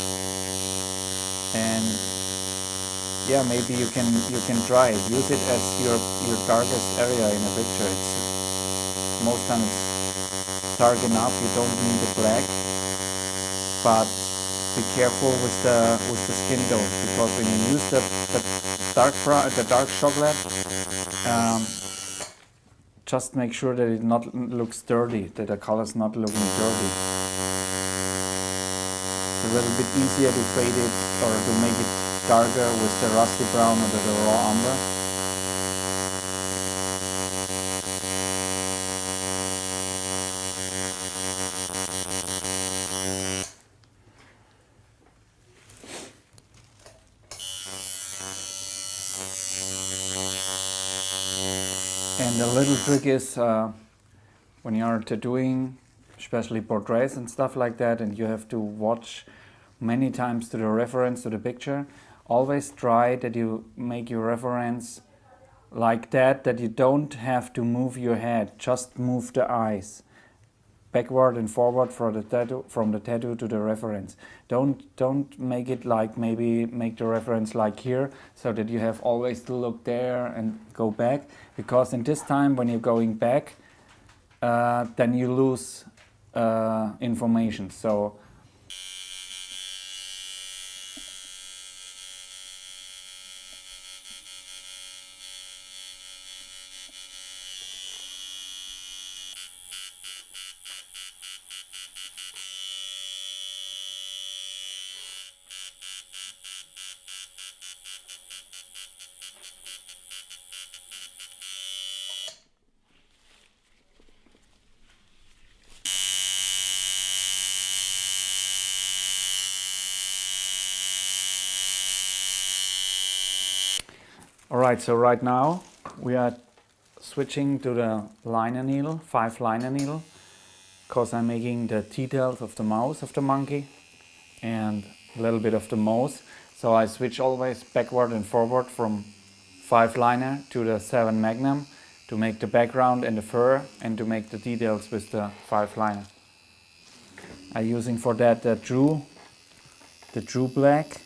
And yeah, maybe you can try it. Use it as your darkest area in a picture. It's most times it's dark enough. You don't need the black, but be careful with the skin tone, because when you use the dark chocolate, just make sure that it not looks dirty, that the color's not looking dirty. It's a little bit easier to fade it or to make it darker with the rusty brown or the raw umber. And the little trick is when you are tattooing, especially portraits and stuff like that, and you have to watch many times to the reference to the picture, always try that you make your reference like that you don't have to move your head, just move the eyes backward and forward for the tattoo, from the tattoo to the reference. Don't make it like, maybe make the reference like here, so that you have always to look there and go back, because in this time when you're going back, then you lose information. So alright, so right now we are switching to the liner needle, 5 liner needle, because I'm making the details of the mouth of the monkey and a little bit of the nose. So I switch always backward and forward from 5 liner to the 7 magnum to make the background and the fur, and to make the details with the 5 liner. I'm using for that the true black.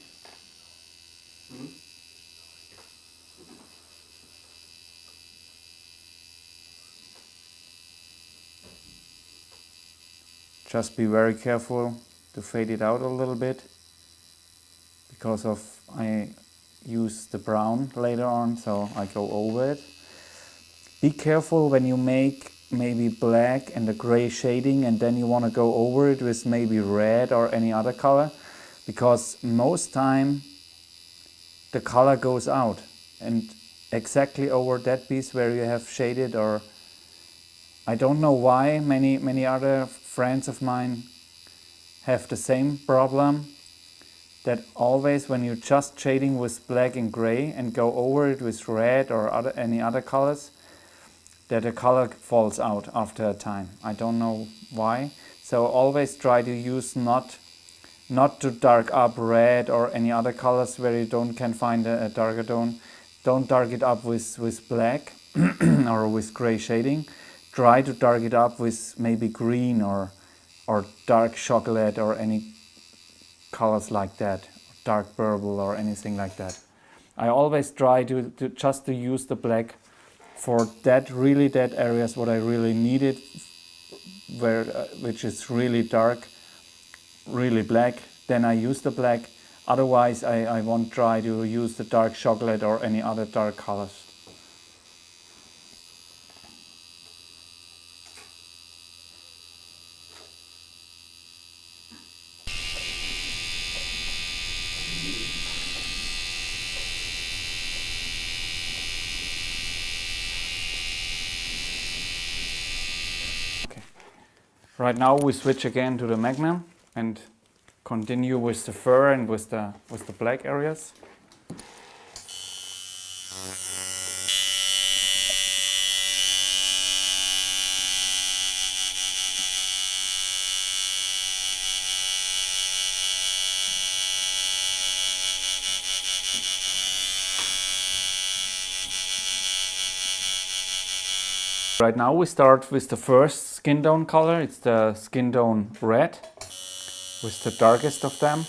Just be very careful to fade it out a little bit, because I use the brown later on, so I go over it. Be careful when you make maybe black and the gray shading, and then you want to go over it with maybe red or any other color, because most time the color goes out, and exactly over that piece where you have shaded, or I don't know why many other friends of mine have the same problem, that always when you're just shading with black and gray and go over it with red or any other colors, that the color falls out after a time. I don't know why. So always try to use not to dark up red or any other colors where you can find a darker tone. Don't dark it up with black or with gray shading. Try to dark it up with maybe green or dark chocolate or any colors like that, dark purple or anything like that. I always try to just to use the black for that areas what I really needed, where which is really dark, really black. Then I use the black. Otherwise, I won't try to use the dark chocolate or any other dark colors. Right now we switch again to the Magnum and continue with the fur and with the black areas. Right now we start with the first skin tone color. It's the skin tone red, with the darkest of them.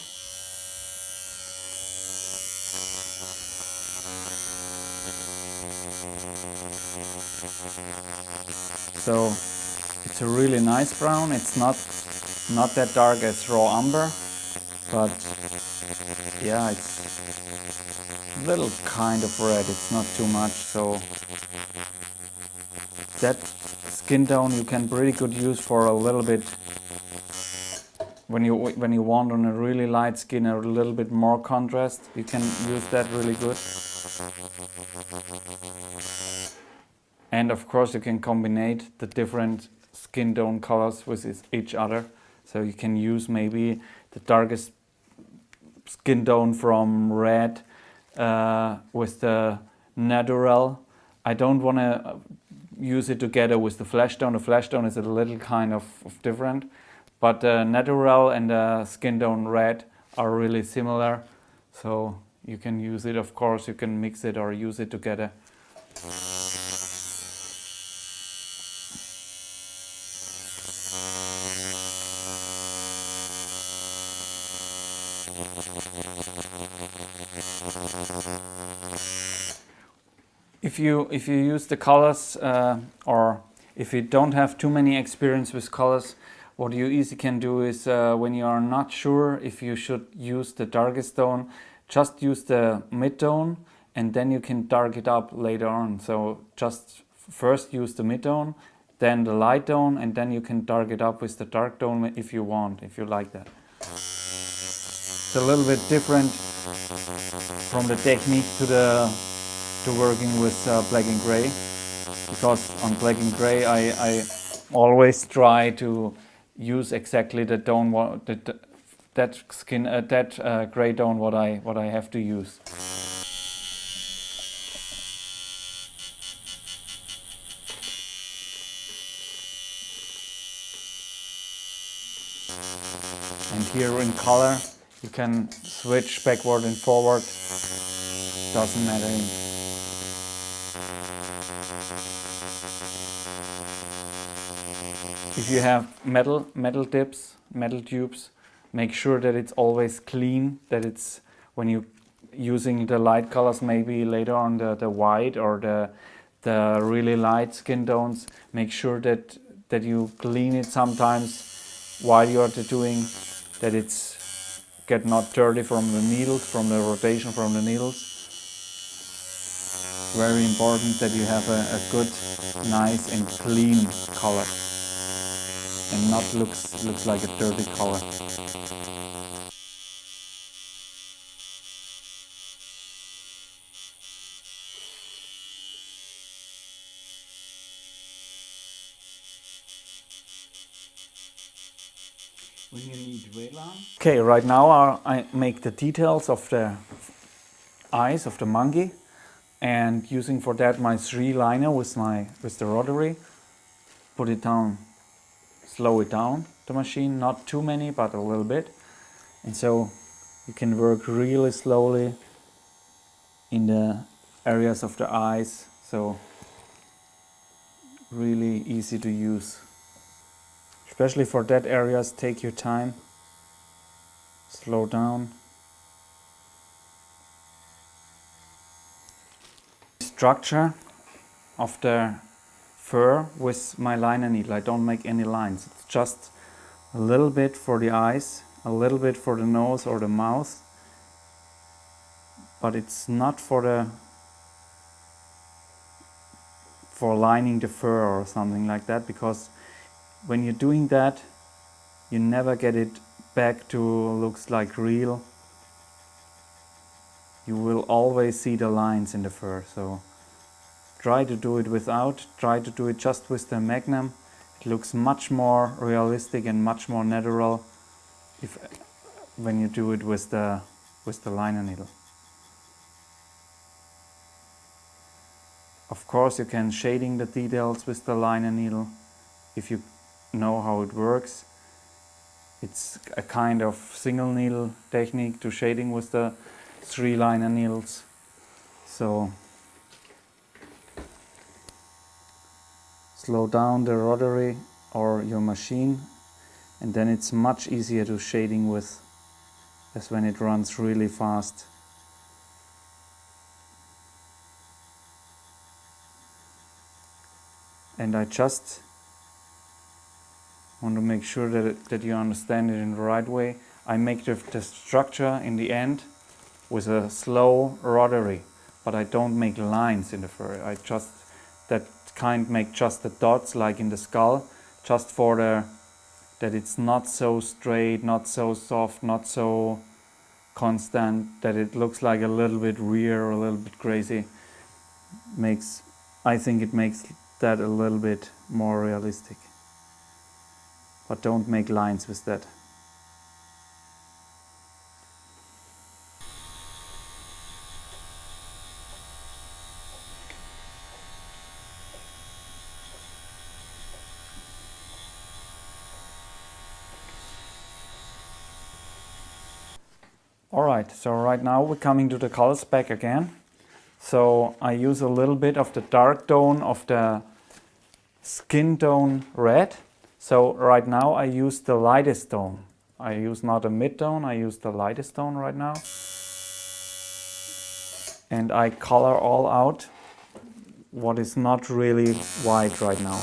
So it's a really nice brown. It's not that dark as raw umber, but yeah, it's a little kind of red. It's not too much. So that skin tone you can pretty good use for a little bit when you want on a really light skin a little bit more contrast. You can use that really good. And of course you can combine the different skin tone colors with each other. So you can use maybe the darkest skin tone from red with the natural. I don't want to use it together with the flesh tone. The flesh tone is a little kind of different, but the natural and the skin tone red are really similar. So you can use it, of course, you can mix it or use it together. If you use the colors or if you don't have too many experience with colors, what you easily can do is when you are not sure if you should use the darkest tone, just use the mid-tone and then you can dark it up later on. So just first use the mid-tone, then the light tone, and then you can dark it up with the dark tone if you want, if you like that. It's a little bit different from the technique to working with black and gray, because on black and gray I always try to use exactly the tone that gray tone what I have to use. And here in color you can switch backward and forward, doesn't matter. If you have metal tips, metal tubes, make sure that it's always clean, that it's, when you using the light colors, maybe later on the white or the really light skin tones, make sure that you clean it sometimes while you are doing, that it's get not dirty from the needles, from the rotation from the needles. Very important that you have a good, nice and clean color, and not looks like a dirty color. Okay, right now I make the details of the eyes of the monkey, and using for that my 3 liner with the rotary, put it down, slow it down the machine, not too many but a little bit, and so you can work really slowly in the areas of the eyes, so really easy to use. Especially for that areas, take your time, slow down. Structure of the fur with my liner needle. I don't make any lines. It's just a little bit for the eyes, a little bit for the nose or the mouth, but it's not for lining the fur or something like that, because when you're doing that you never get it back to looks like real. You will always see the lines in the fur, so try to do it without, try to do it just with the Magnum. It looks much more realistic and much more natural when you do it with the liner needle. Of course you can shading the details with the liner needle if you know how it works. It's a kind of single needle technique to shading with the 3 liner needles. So slow down the rotary or your machine, and then it's much easier to shading with as when it runs really fast. And I just want to make sure that you understand it in the right way. I make the structure in the end with a slow rotary, but I don't make lines in the fur. I just make just the dots like in the skull, just for that it's not so straight, not so soft, not so constant, that it looks like a little bit weird or a little bit crazy. I think it makes that a little bit more realistic. But don't make lines with that. Alright, so right now we're coming to the colors back again. So I use a little bit of the dark tone of the skin tone red. So right now I use the lightest tone. I use not a mid tone, I use the lightest tone right now. And I color all out what is not really white right now.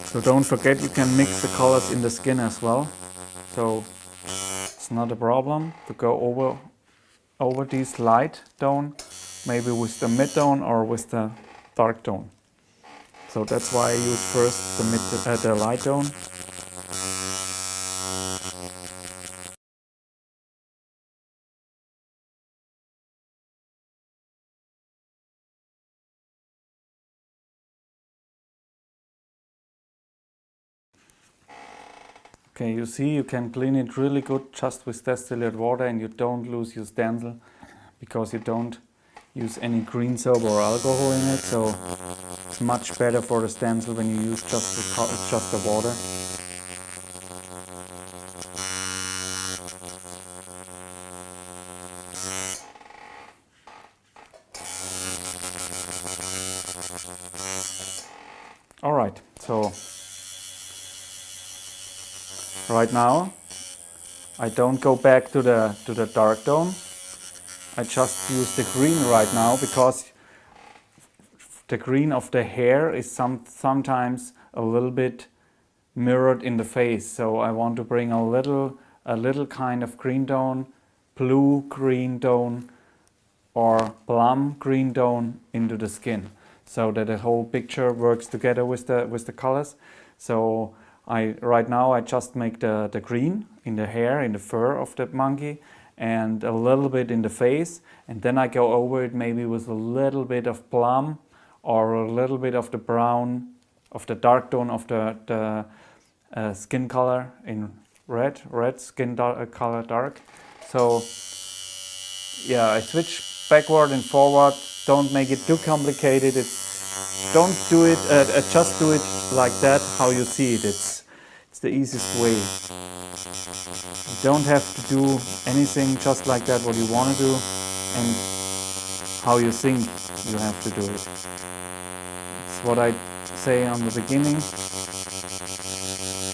So don't forget, you can mix the colors in the skin as well. So it's not a problem to go over this light tone, maybe with the mid tone or with the dark tone. So that's why I use first the light tone. Okay, you see, you can clean it really good just with distilled water, and you don't lose your stencil because you don't use any green soap or alcohol in it. So it's much better for the stencil when you use just the water. All right, so right now I don't go back to the dark tone. I just use the green right now because the green of the hair is sometimes a little bit mirrored in the face. So I want to bring a little kind of green tone, blue green tone or plum green tone into the skin, so that the whole picture works together with the colors. So right now I just make the green in the hair, in the fur of the monkey, and a little bit in the face, and then I go over it maybe with a little bit of plum or a little bit of the brown, of the dark tone of the skin color in red skin color dark. So yeah, I switch backward and forward. Don't make it too complicated. Don't do it, just do it like that, how you see it. It's the easiest way. You don't have to do anything, just like that what you want to do and how you think you have to do it. It's what I say on the beginning.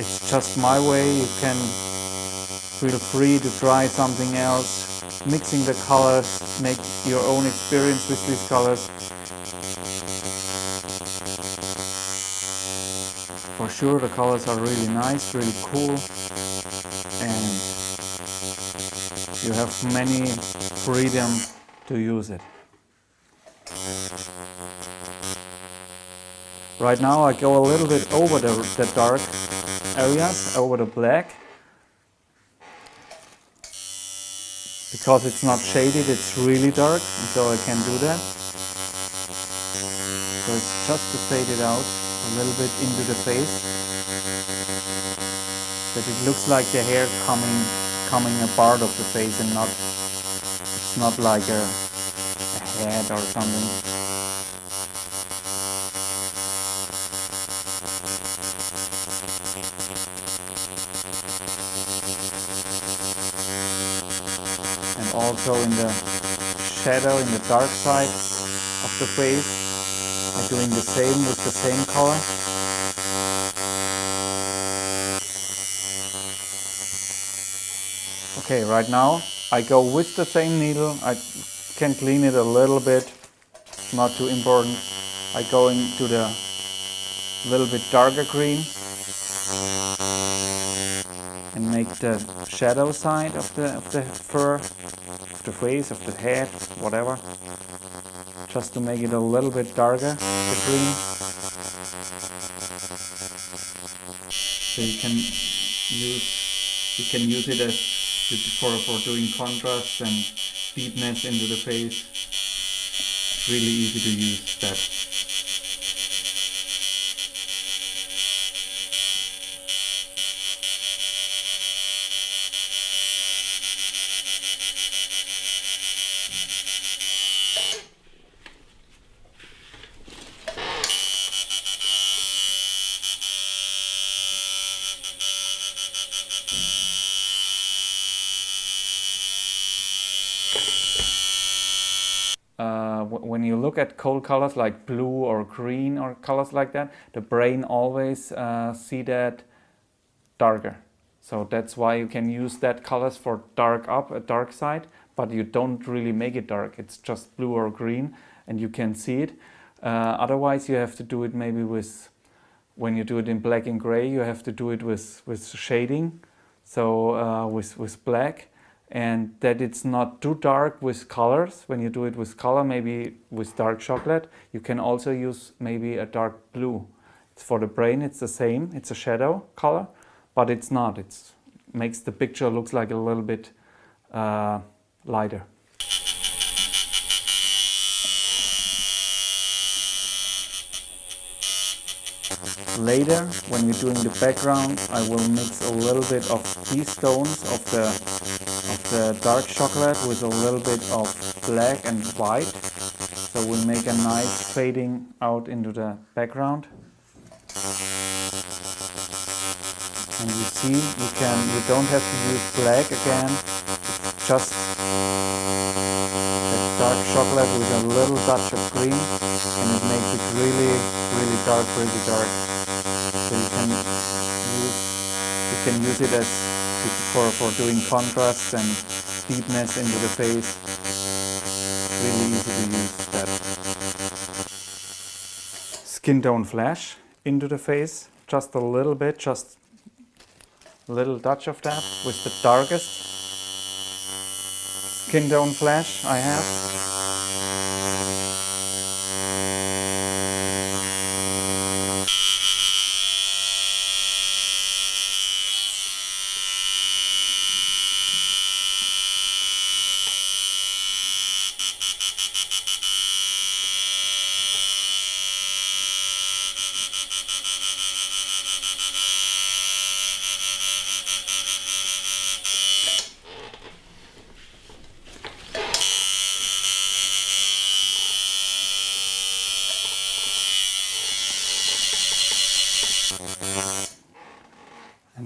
It's just my way. You can feel free to try something else, mixing the colors, make your own experience with these colors. For sure the colors are really nice, really cool, and you have many freedom to use it. Right now I go a little bit over the dark areas, over the black, because it's not shaded, it's really dark, so I can do that. So it's just to fade it out a little bit into the face, that it looks like the hair coming a part of the face and not, it's not like a head or something. And also in the shadow, in the dark side of the face, I'm doing the same with the same color. Okay, right now I go with the same needle. I can clean it a little bit, not too important. I go into the little bit darker green and make the shadow side of the fur, of the face, of the head, whatever, just to make it a little bit darker, the green. So you can use it as for doing contrast and deepness into the face. It's really easy to use that. When you look at cold colors like blue or green or colors like that, the brain always see that darker. So that's why you can use that colors for dark up, a dark side, but you don't really make it dark. It's just blue or green and you can see it. Otherwise you have to do it maybe with, when you do it in black and gray, you have to do it with shading. So with black. And that it's not too dark with colors. When you do it with color, maybe with dark chocolate, you can also use maybe a dark blue. It's for the brain, it's the same, it's a shadow color, but it's not. It makes the picture looks like a little bit lighter. Later, when we're doing the background, I will mix a little bit of these tones of the dark chocolate with a little bit of black and white. So we'll make a nice fading out into the background. And you see, you don't have to use black again. It's just that dark chocolate with a little touch of green, and it makes it really, really dark, really dark. So you can use it as for doing contrast and deepness into the face. Really easy to use that. Skin tone flash into the face, just a little bit, just a little touch of that with the darkest skin tone flash I have.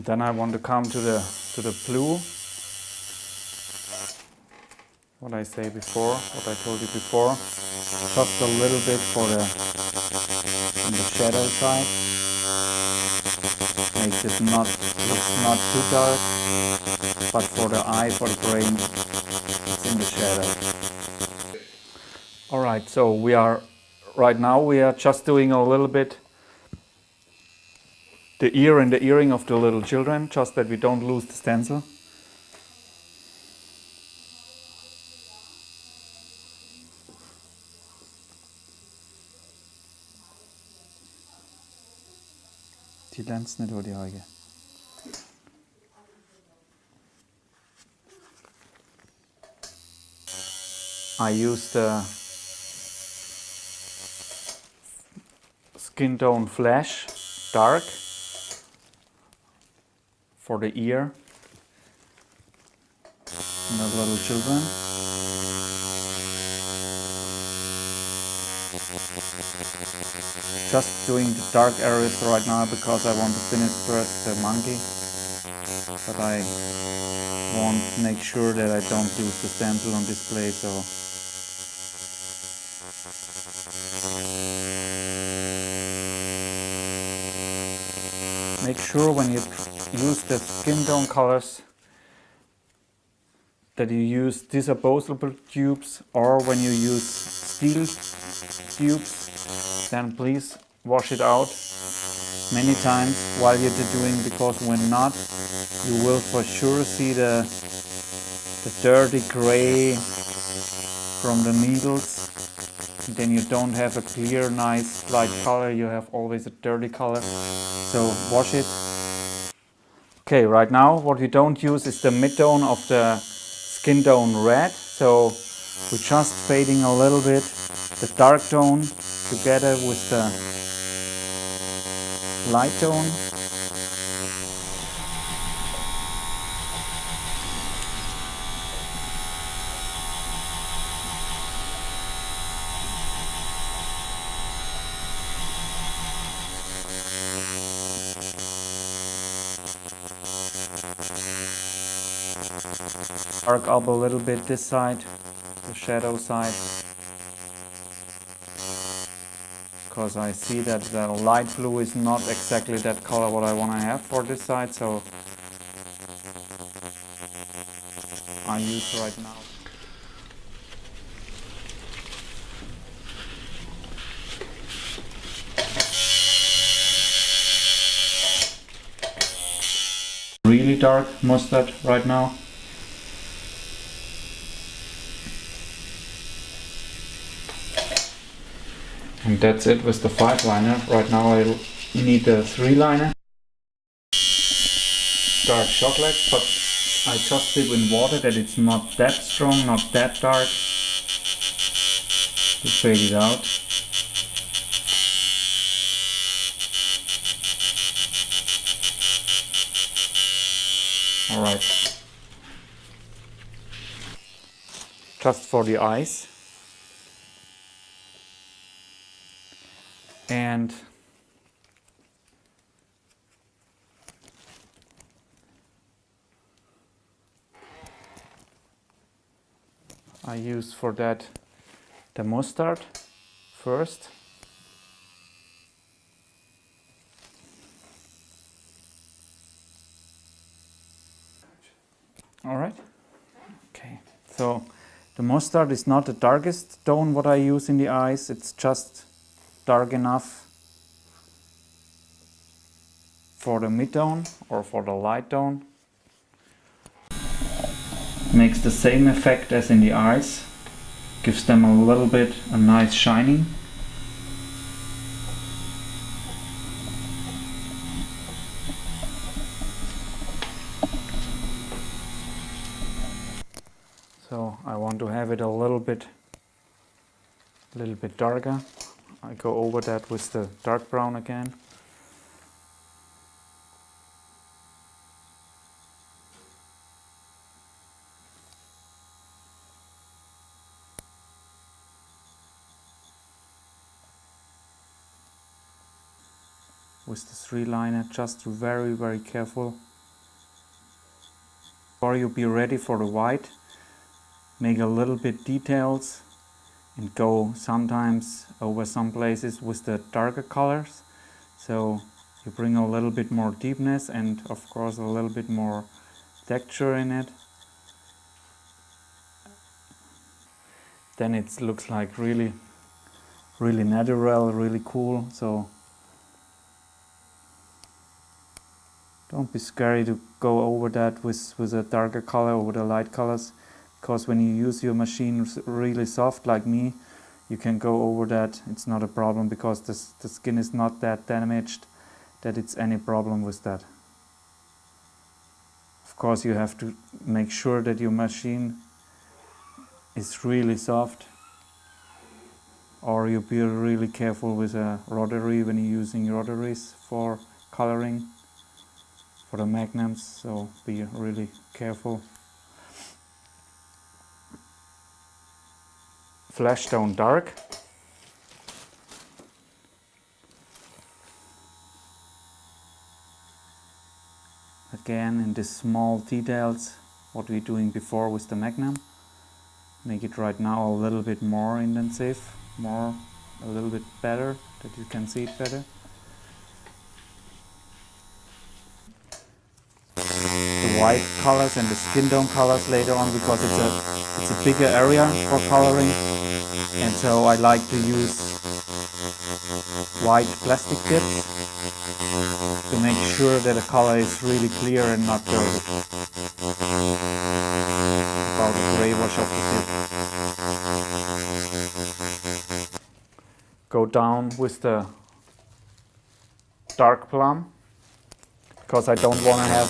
Then I want to come to the blue. What I say before, what I told you before, just a little bit for the on the shadow side. Makes it not too dark, but for the eye, for the brain, it's in the shadow. All right, so right now we are just doing a little bit the ear and the earring of the little children, just that we don't lose the stencil. Die glänzt nicht, die Haare. I use the skin tone flash dark for the ear and the little children. Just doing the dark areas right now because I want to finish first the monkey, but I want to make sure that I don't lose the stencil on display, so make sure when you use the skin tone colors that you use disposable tubes, or when you use steel tubes, then please wash it out many times while you're doing, because when not, you will for sure see the dirty gray from the needles. Then you don't have a clear, nice, light color, you have always a dirty color. So wash it. Okay, right now what we don't use is the mid-tone of the skin tone red. So we're just fading a little bit the dark tone together with the light tone. Dark up a little bit this side, the shadow side, because I see that the light blue is not exactly that color what I want to have for this side, so I use right now. Really dark mustard right now. And that's it with the 5 liner. Right now I need the 3 liner. Dark chocolate, but I just dip in water that it's not that strong, not that dark, to fade it out. Alright. Just for the eyes. And I use for that the mustard first. All right. Okay. So the mustard is not the darkest tone what I use in the eyes. It's just dark enough for the mid-tone or for the light tone. Makes the same effect as in the eyes, gives them a little bit a nice shining. So I want to have it a little bit darker. I go over that with the dark brown again. With the 3 liner, just very careful Before you be ready for the white, make a little bit details and go sometimes over some places with the darker colors. So you bring a little bit more deepness and of course a little bit more texture in it. Then it looks like really natural, really cool. So don't be scary to go over that with a darker color over the light colors, because when you use your machine really soft like me, you can go over that. It's not a problem, because the skin is not that damaged that it's any problem with that. Of course, you have to make sure that your machine is really soft, or you be really careful with a rotary when you're using rotaries for coloring for the magnums, so be really careful. Flash tone dark. Again, in these small details, what we're doing before with the magnum. Make it right now a little bit more intensive, a little bit better, that you can see it better. The white colors and the skin tone colors later on, because it's a bigger area for coloring, and so I like to use white plastic tips to make sure that the color is really clear and not dirty. About the gray wash of the tip. Go down with the dark plum, because I don't want to have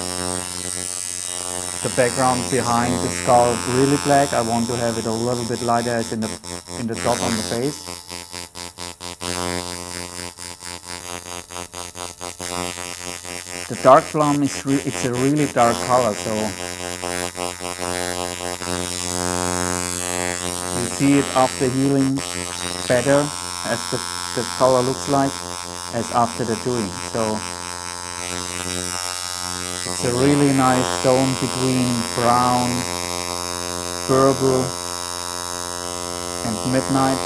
the background behind the skull really black. I want to have it a little bit lighter as in the top on the face. The dark plum it's a really dark color, so you see it after healing better as the color looks like as after the doing. So it's a really nice tone between brown, purple and midnight.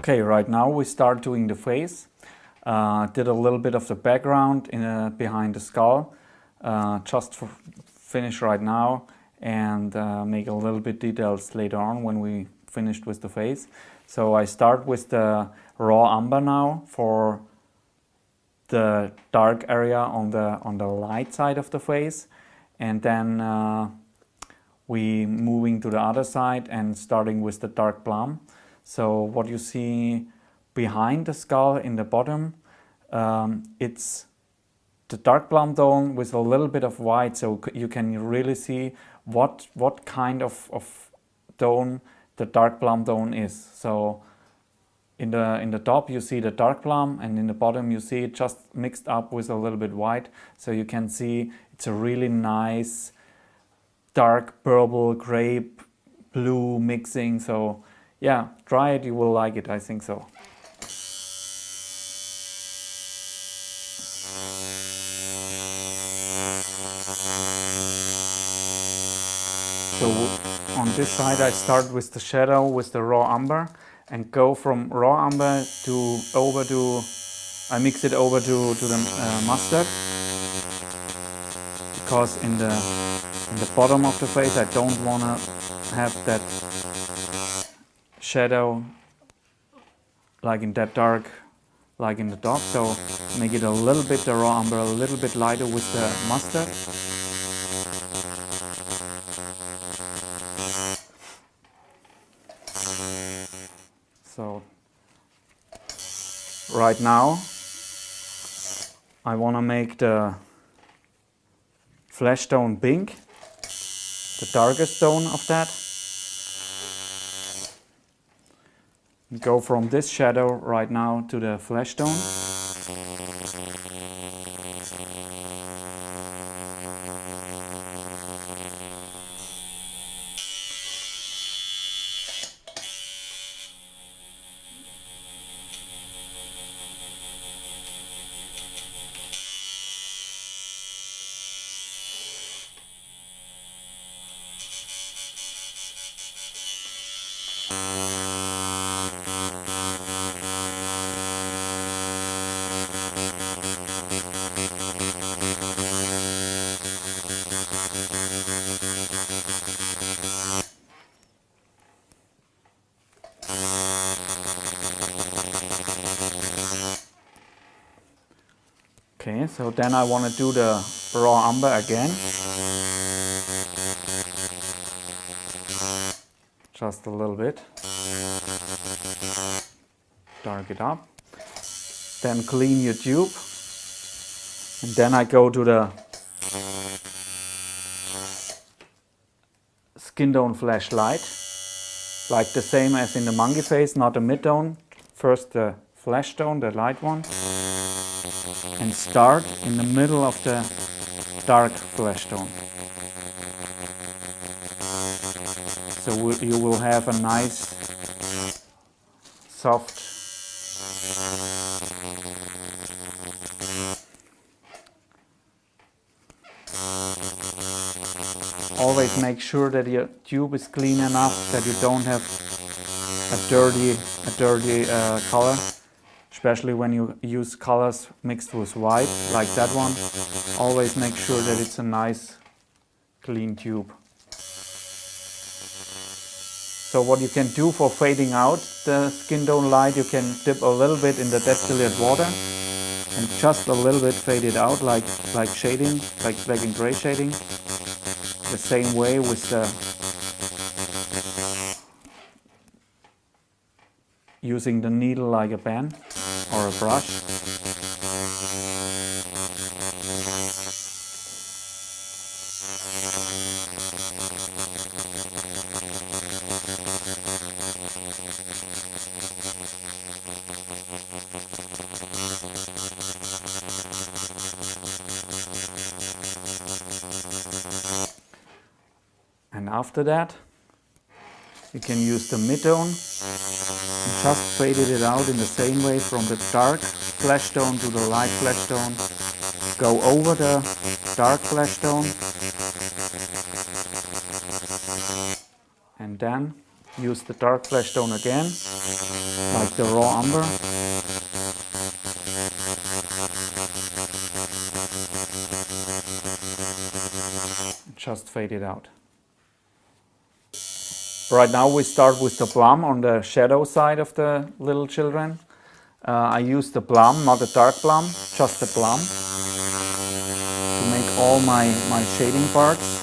Okay, right now we start doing the face. Did a little bit of the background behind the skull, just for finish right now, and make a little bit details later on when we finished with the face. So I start with the raw umber now for the dark area on the light side of the face, and then we moving to the other side and starting with the dark plum. So what you see behind the skull in the bottom, it's the dark plum tone with a little bit of white, so you can really see what kind of tone the dark plum tone is. So in the top you see the dark plum, and in the bottom you see it just mixed up with a little bit white, so you can see it's a really nice dark purple, grape, blue mixing. So yeah, try it, you will like it, I think so. So on this side I start with the shadow with the raw umber and go from raw umber I mix it over to the mustard, because in the bottom of the face I don't want to have that shadow like in that dark like in the top, so make it a little bit, the raw umber a little bit lighter with the mustard. So right now I want to make the flesh tone pink, the darkest tone of that. Go from this shadow right now to the flesh tone. so then I want to do the raw umber again. Just a little bit. Dark it up. Then clean your tube. And then I go to the skin tone flashlight. Like the same as in the monkey face, not the mid tone. First the flash tone, the light one. And start in the middle of the dark flash tone. So you will have a nice, soft, always make sure that your tube is clean enough that you don't have a dirty color, especially when you use colors mixed with white, like that one. Always make sure that it's a nice, clean tube. So what you can do for fading out the skin tone light, you can dip a little bit in the distilled water and just a little bit fade it out, like shading, like black and gray shading. The same way with the using the needle like a pen or a brush. And after that, you can use the mid-tone and just faded it out in the same way from the dark flesh tone to the light flesh tone. Go over the dark flesh tone and then use the dark flesh tone again, like the raw umber. Just fade it out. Right now we start with the plum on the shadow side of the little children. I use the plum, not the dark plum, just the plum, to make all my shading parts.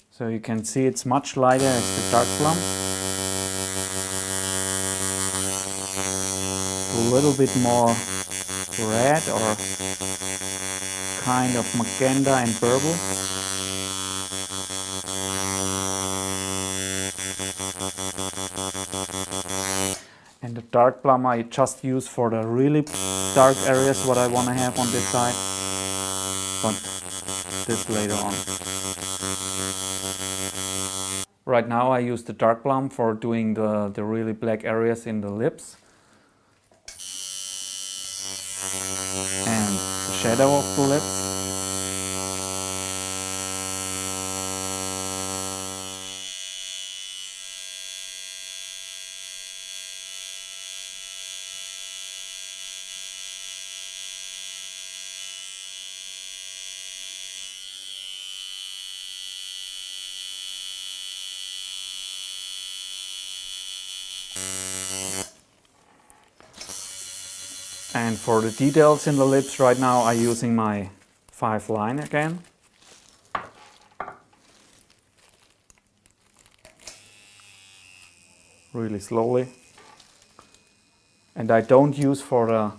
So you can see it's much lighter as the dark plum. A little bit more red or kind of magenta and purple. And the dark plum I just use for the really dark areas what I want to have on this side, but this later on. Right now I use the dark plum for doing the really black areas in the lips and the shadow of the lips. And for the details in the lips right now I'm using my 5 line again. Really slowly. And I don't use for the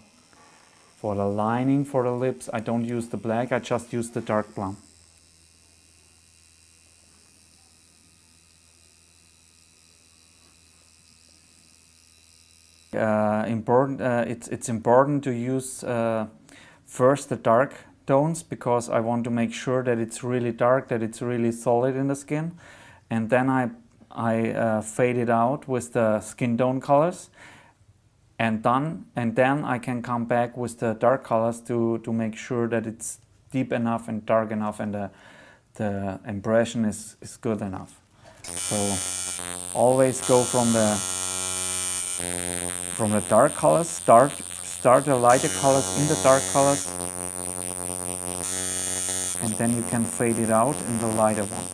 lining for the lips, I don't use the black, I just use the dark plum. It's important to use first the dark tones, because I want to make sure that it's really dark, that it's really solid in the skin, and then I fade it out with the skin tone colors, and then I can come back with the dark colors to make sure that it's deep enough and dark enough, and the impression is good enough. So always go from the dark colors, start the lighter colors in the dark colors, and then you can fade it out in the lighter one.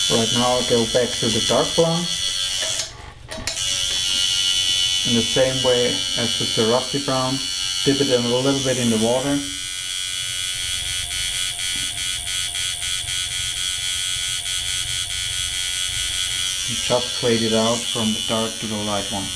Right now I'll go back to the dark blonde in the same way as with the rusty brown. Dip it a little bit in the water. And just fade it out from the dark to the light one.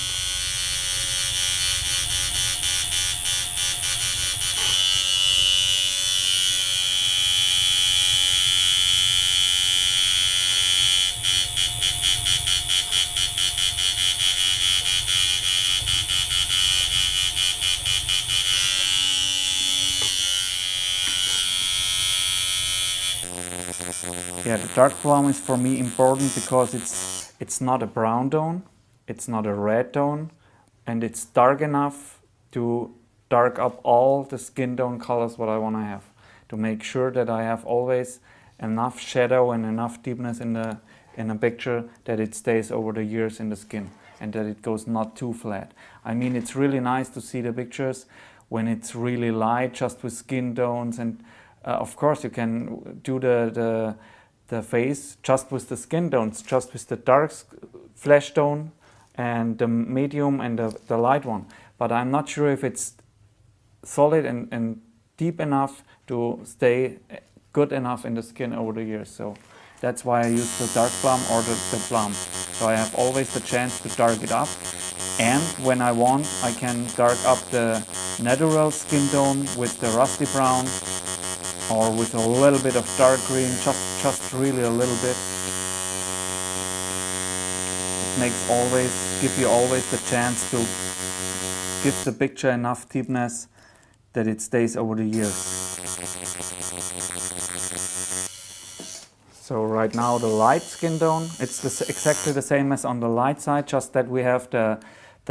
Yeah, the dark brown is for me important because it's not a brown tone, it's not a red tone, and it's dark enough to dark up all the skin tone colors what I want to have, to make sure that I have always enough shadow and enough deepness in a picture that it stays over the years in the skin and that it goes not too flat. I mean, it's really nice to see the pictures when it's really light, just with skin tones, and of course you can do the face just with the skin tones, just with the dark flesh tone and the medium and the light one. But I'm not sure if it's solid and deep enough to stay good enough in the skin over the years. So that's why I use the dark plum or the plum. So I have always the chance to dark it up. And when I want, I can dark up the natural skin tone with the rusty brown or with a little bit of dark green, just really a little bit. It give you always the chance to give the picture enough deepness that it stays over the years. So right now the light skin tone, it's exactly the same as on the light side, just that we have the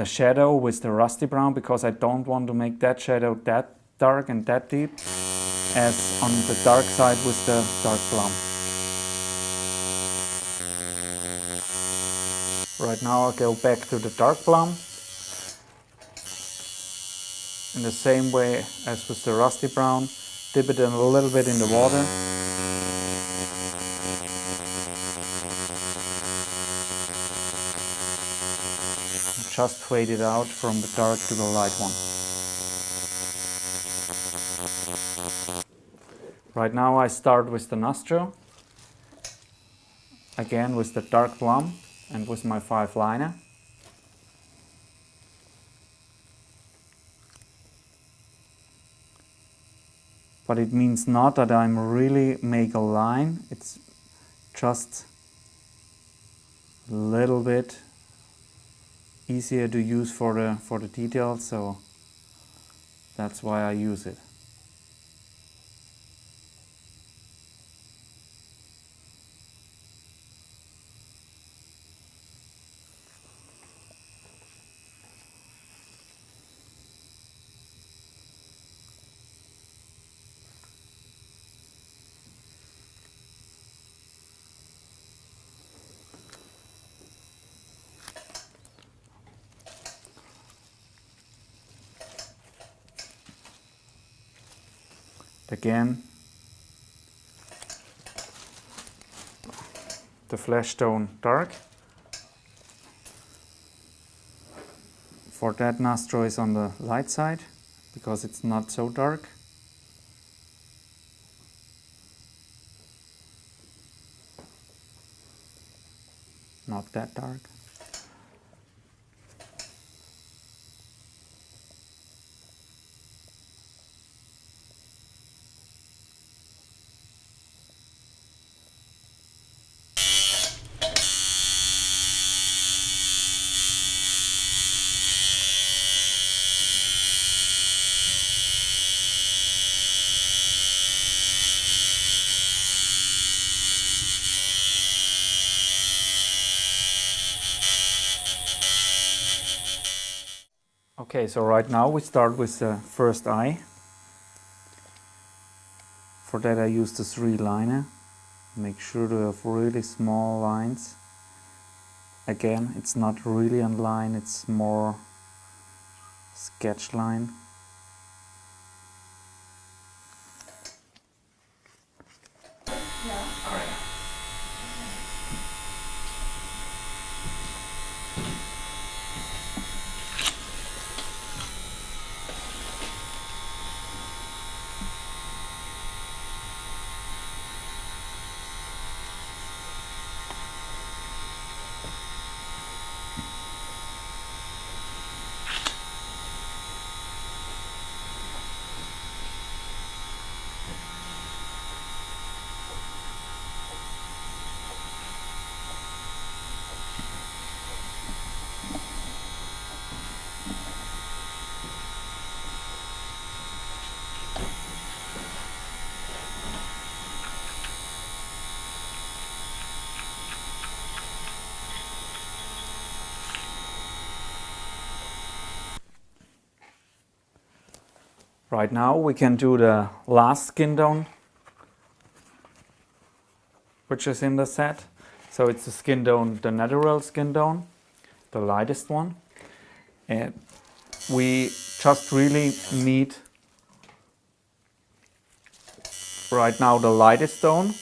shadow with the rusty brown, because I don't want to make that shadow that dark and that deep as on the dark side with the dark plum. Right now I'll go back to the dark plum in the same way as with the rusty brown. Dip it in a little bit in the water. Just fade it out from the dark to the light one. Right now I start with the nostril, again with the dark plum and with my 5 liner. But it means not that I'm really make a line, it's just a little bit easier to use for the details, so that's why I use it. Again, the flesh tone dark. For that nostril is on the light side because it's not so dark. Not that dark. Okay, so right now we start with the first eye. For that I use the 3 liner. Make sure to have really small lines. Again, it's not really a line, it's more sketch line. Right now we can do the last skin tone, which is in the set. So it's the skin tone, the natural skin tone, the lightest one. And we just really need right now the lightest tone.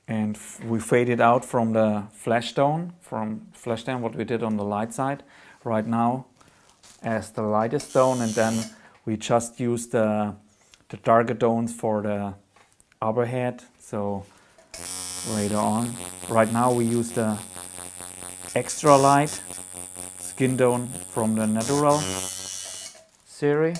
And we fade it out from the flash tone, what we did on the light side right now as the lightest tone, and then we just use the darker tones for the upper head. So later on, right now we use the extra light skin tone from the natural series.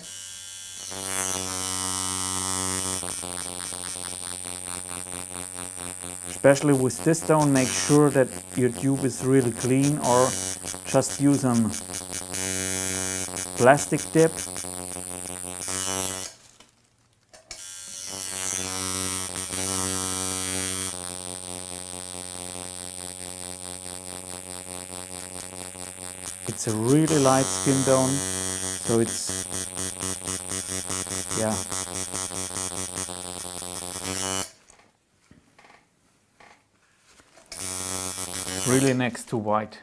Especially with this tone, make sure that your tube is really clean, or just use a plastic dip. It's a really light skin tone, so it's, yeah. Really next to white.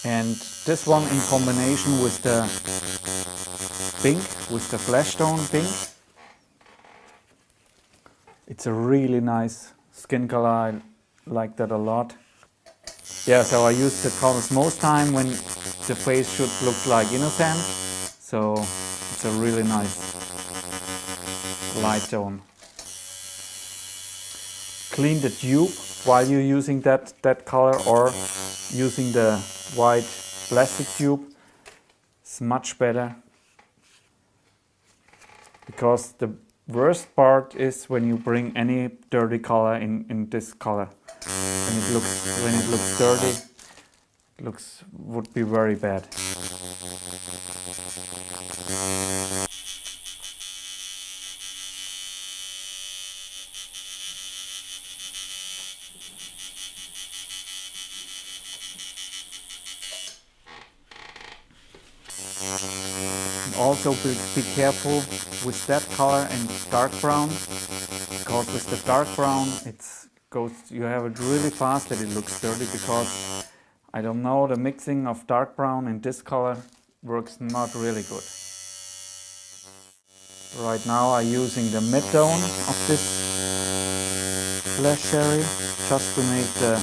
And this one in combination with the pink, with the flesh tone pink, it's a really nice skin color. I like that a lot. Yeah, so I use the colors most time when the face should look like innocent. So it's a really nice light tone. Clean the tube while you're using that color, or using the white plastic tube. It's much better, because the worst part is when you bring any dirty color in this color. When it looks dirty, would be very bad. Also be careful with that color and dark brown, because with the dark brown you have it really fast that it looks dirty, because I don't know, the mixing of dark brown and this color works not really good. Right now I'm using the mid-tone of this flesh cherry just to make the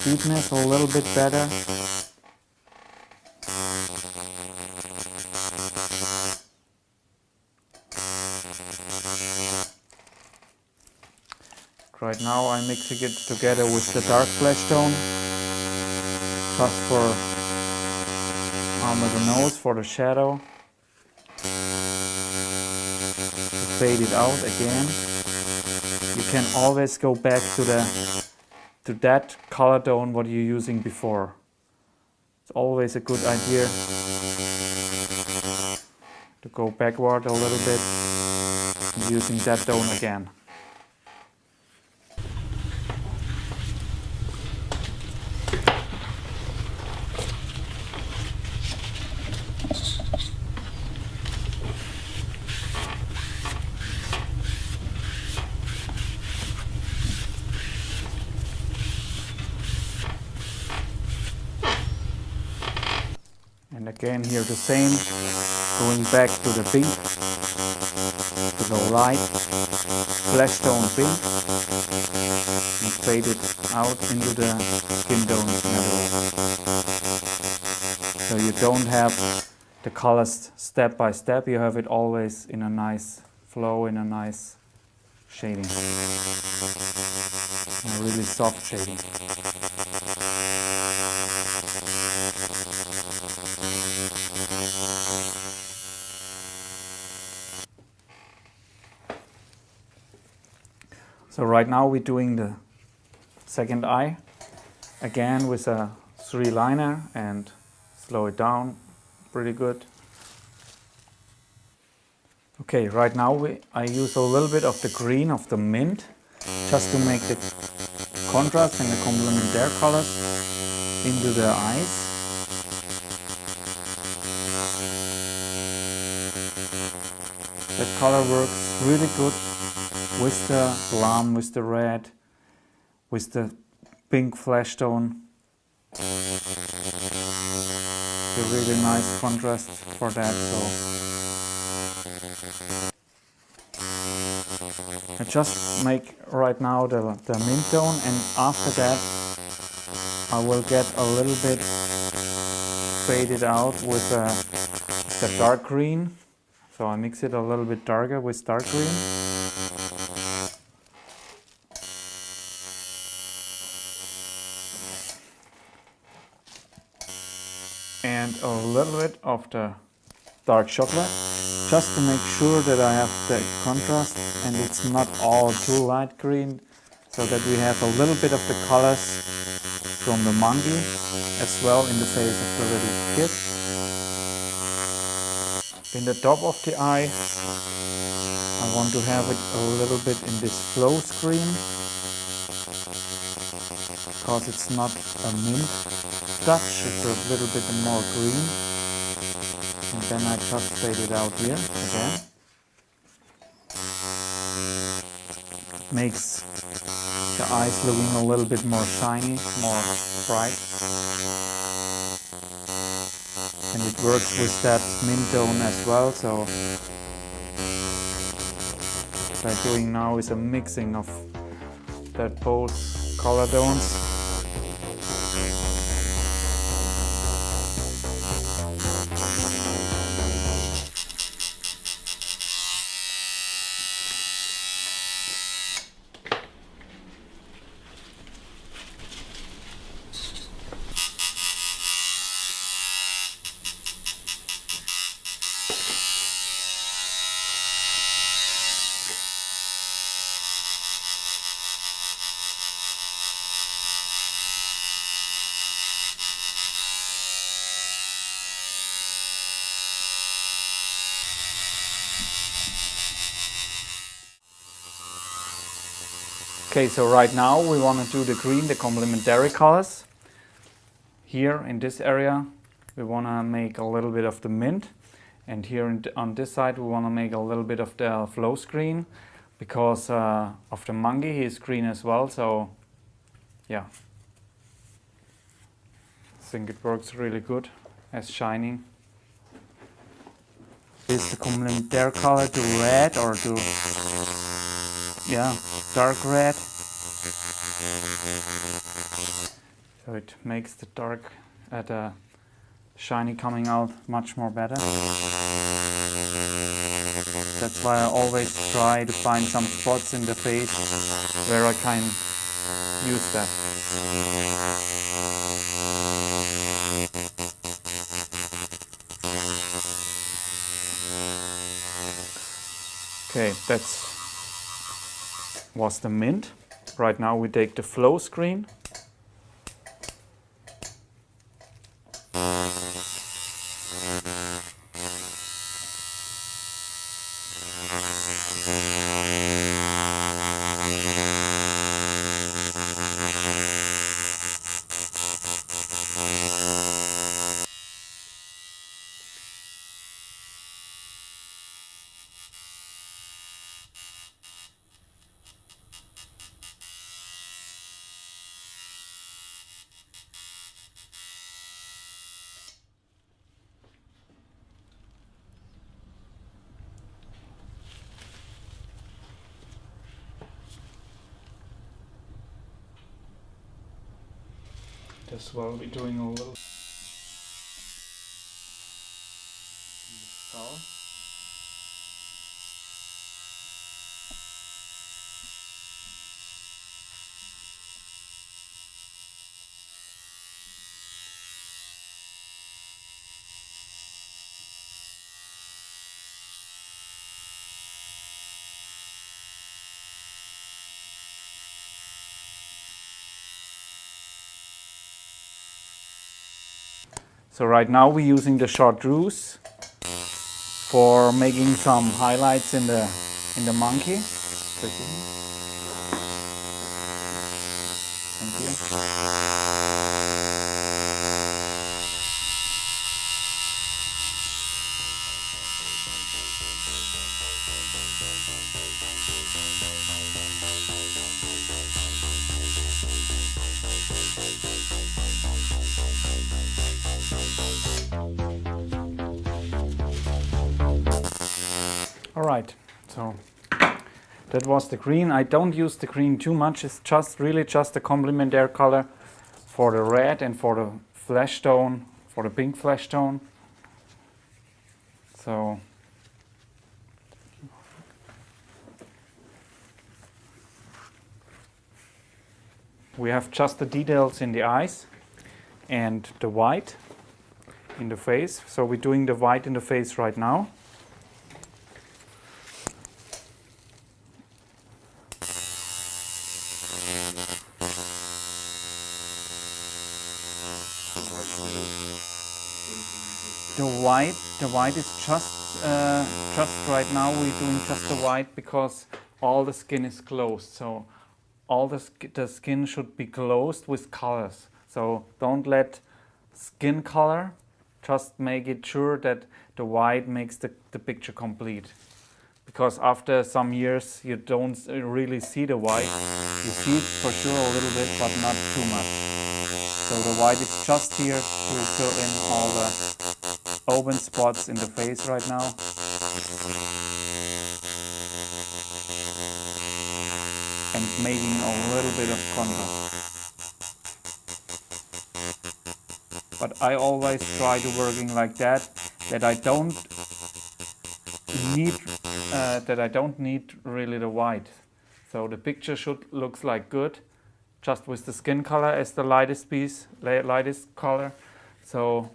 deepness a little bit better. Right now I'm mixing it together with the dark flesh tone, just for under the nose for the shadow. Fade it out again. You can always go back to that color tone what you're using before. It's always a good idea to go backward a little bit using that tone again. And again here the same, going back to the pink, to the light flesh tone pink, and fade it out into the skin tones middle. So you don't have the colors step by step, you have it always in a nice flow, in a nice shading, a really soft shading. So right now we're doing the second eye, again with a 3 liner, and slow it down pretty good. Okay, right now I use a little bit of the green of the mint, just to make the contrast and the complementary colors into the eyes. That color works really good with the plum, with the red, with the pink flesh tone. It's a really nice contrast for that. So I just make right now the mint tone, and after that I will get a little bit faded out with the dark green. So I mix it a little bit darker with dark green. And a little bit of the dark chocolate, just to make sure that I have the contrast and it's not all too light green, so that we have a little bit of the colors from the monkey as well in the face of the little kid. In the top of the eye, I want to have it a little bit in this flow screen, because it's not a mint touch, it's a little bit more green. And then I just fade it out here again. Makes the eyes looking a little bit more shiny, more bright. And it works with that mint tone as well, so what I'm doing now is a mixing of that both color tones. Okay, so right now we want to do the green, the complementary colors. Here in this area we want to make a little bit of the mint, and here on this side we want to make a little bit of the flow screen, because of the monkey, he is green as well, so yeah. I think it works really good as shining. Is the complementary color to red or to, yeah, dark red. So it makes the dark, the shiny coming out much more better. That's why I always try to find some spots in the face where I can use that. Okay, that was the mint. Right now we take the flow screen. As well, we're doing a little skull. So right now we're using the chartreuse for making some highlights in the monkey. Thank you. Alright, so that was the green. I don't use the green too much. It's just really just a complementary color for the red and for the flesh tone, for the pink flesh tone. So we have just the details in the eyes and the white in the face. So we're doing the white in the face right now. The white is just right now we're doing just the white because all the skin is closed. So all the skin should be closed with colors. So don't let skin color, just make it sure that the white makes the picture complete. Because after some years you don't really see the white. You see it for sure a little bit, but not too much. So the white is just here to fill in all the open spots in the face right now. And making a little bit of contrast. But I always try to working like that I don't need really the white. So the picture should looks like good, just with the skin color as the lightest piece, lightest color. So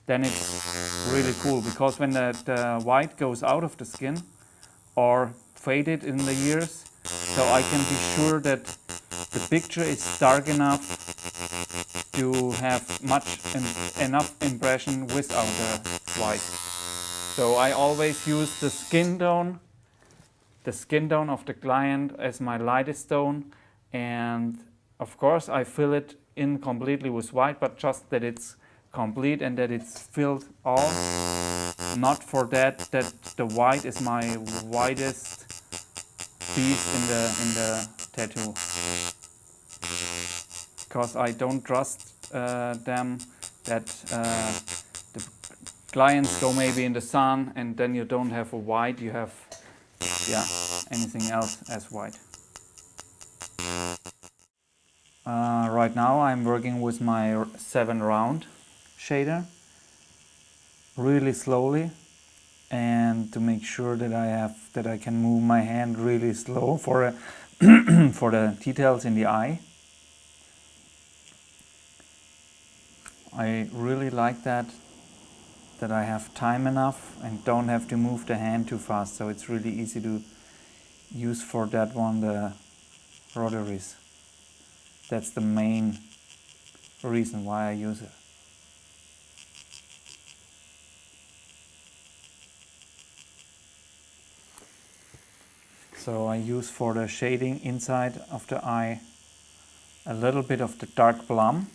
then it's really cool, because when the white goes out of the skin or faded in the years, so I can be sure that the picture is dark enough to have enough impression without the white. So I always use the skin tone of the client as my lightest tone, and of course I fill it in completely with white, but just that it's complete and that it's filled all. Not for that the white is my widest piece in the tattoo, because I don't trust them that the clients go maybe in the sun and then you don't have a white, you have anything else as white. Right now I'm working with my 7 round shader really slowly, and to make sure that I can move my hand really slow for for the details in the eye. I really like that I have time enough and don't have to move the hand too fast, so it's really easy use for that one the rotaries. That's the main reason why I use it. So I use for the shading inside of the eye a little bit of the dark plum,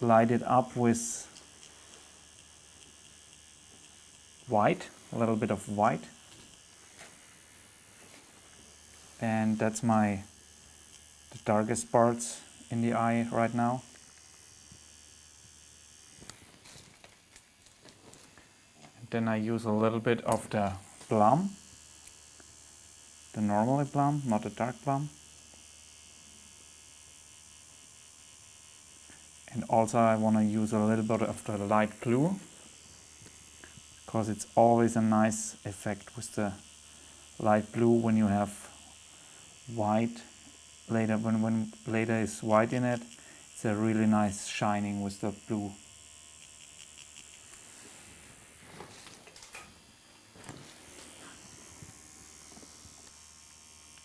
light it up with white, a little bit of white, and that's the darkest parts in the eye right now. And then I use a little bit of the plum, the normal plum, not the dark plum. And also I want to use a little bit of the light blue, because it's always a nice effect with the light blue when you have white later. When later is white in it, it's a really nice shining with the blue.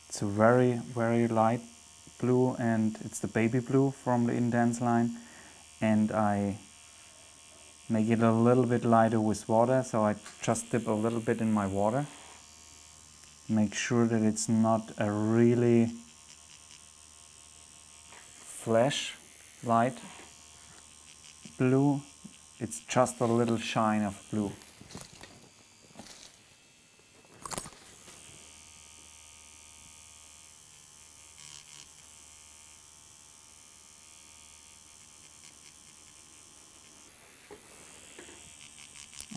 It's a very, very light blue, and it's the baby blue from the Intense line, and I make it a little bit lighter with water, so I just dip a little bit in my water. Make sure that it's not a really flash light blue, it's just a little shine of blue.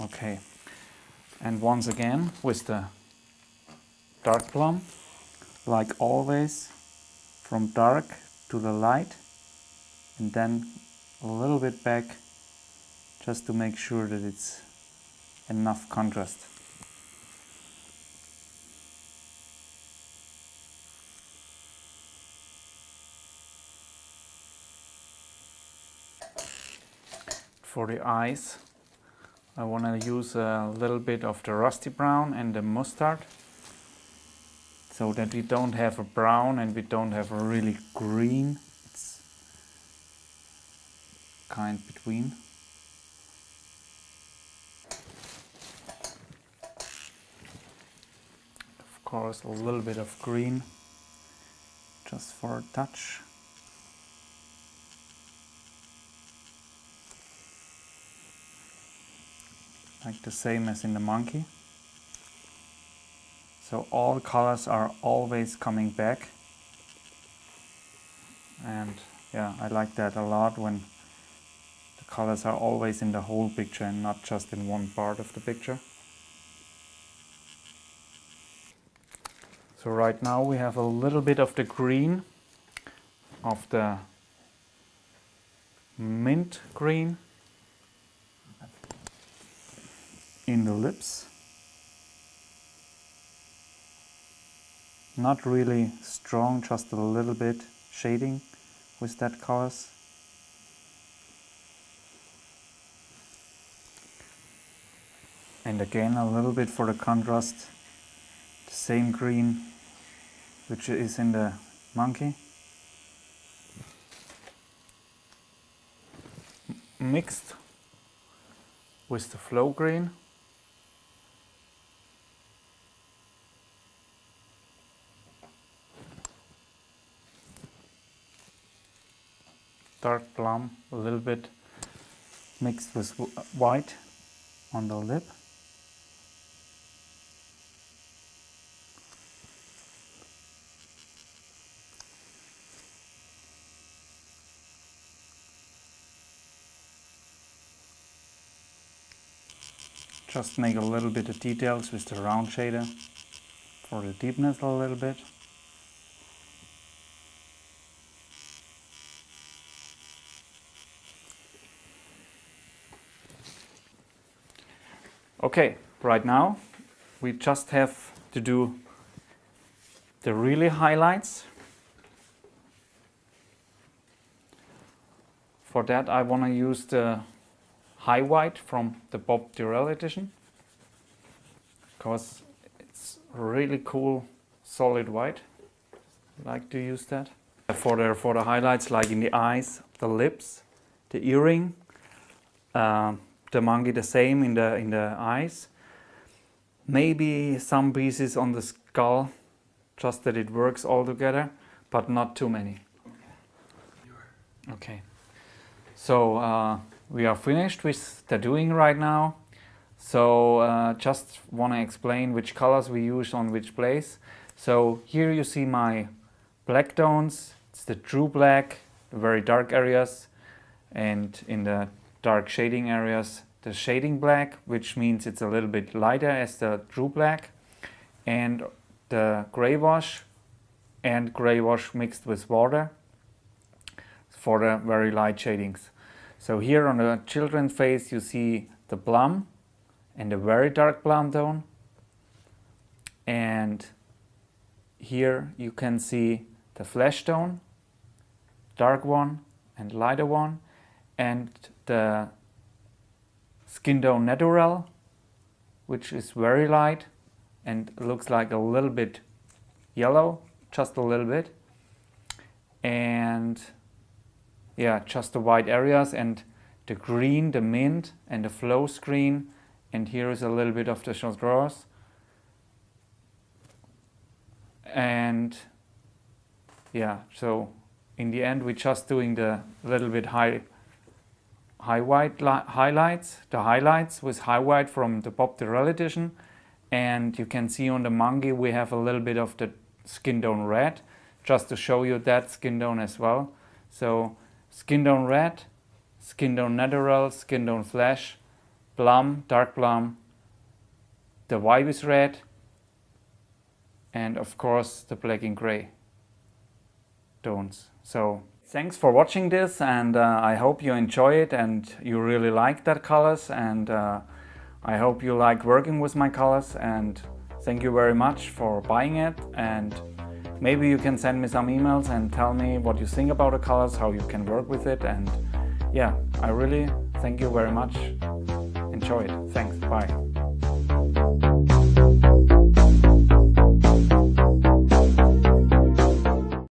Okay, and once again with the dark plum, like always, from dark to the light, and then a little bit back, just to make sure that it's enough contrast. For the eyes, I want to use a little bit of the rusty brown and the mustard, so that we don't have a brown and we don't have a really green. It's kind between. Of course, a little bit of green, just for a touch. Like the same as in the monkey. So all colors are always coming back. And yeah, I like that a lot, when the colors are always in the whole picture and not just in one part of the picture. So right now we have a little bit of the green, of the mint green in the lips. Not really strong, just a little bit shading with that colors. And again a little bit for the contrast, the same green which is in the monkey. Mixed with the flow green. Dark plum, a little bit mixed with white on the lip. Just make a little bit of details with the round shader for the deepness a little bit. Okay, right now we just have to do the really highlights. For that I want to use the high white from the Bob Tyrrell edition, because it's really cool solid white. I like to use that. For the highlights, like in the eyes, the lips, the earring, the monkey the same in the eyes. Maybe some pieces on the skull, just that it works all together, but not too many. Okay, so we are finished with tattooing right now. So just want to explain which colors we use on which place. So here you see my black tones. It's the true black, the very dark areas, and in the dark shading areas, the shading black, which means it's a little bit lighter as the true black, and the gray wash and gray wash mixed with water for the very light shadings. So here on the children's face you see the plum and the very dark plum tone, and here you can see the flesh tone, dark one and lighter one, and the skin tone natural, which is very light and looks like a little bit yellow, just a little bit, and yeah, just the white areas, and the green, the mint, and the flow screen, and here is a little bit of the chagras. And yeah, so in the end we're just doing the little bit high white highlights, the highlights with high white from the Bob Tyrrell edition. And you can see on the monkey we have a little bit of the skin tone red, just to show you that skin tone as well. So skin tone red, skin tone natural, skin tone flesh, plum, dark plum, the white is red, and of course the black and gray tones. So thanks for watching this, and I hope you enjoy it and you really like that colors, and I hope you like working with my colors, and thank you very much for buying it. And maybe you can send me some emails and tell me what you think about the colors, how you can work with it. And yeah, I really thank you very much. Enjoy it. Thanks. Bye.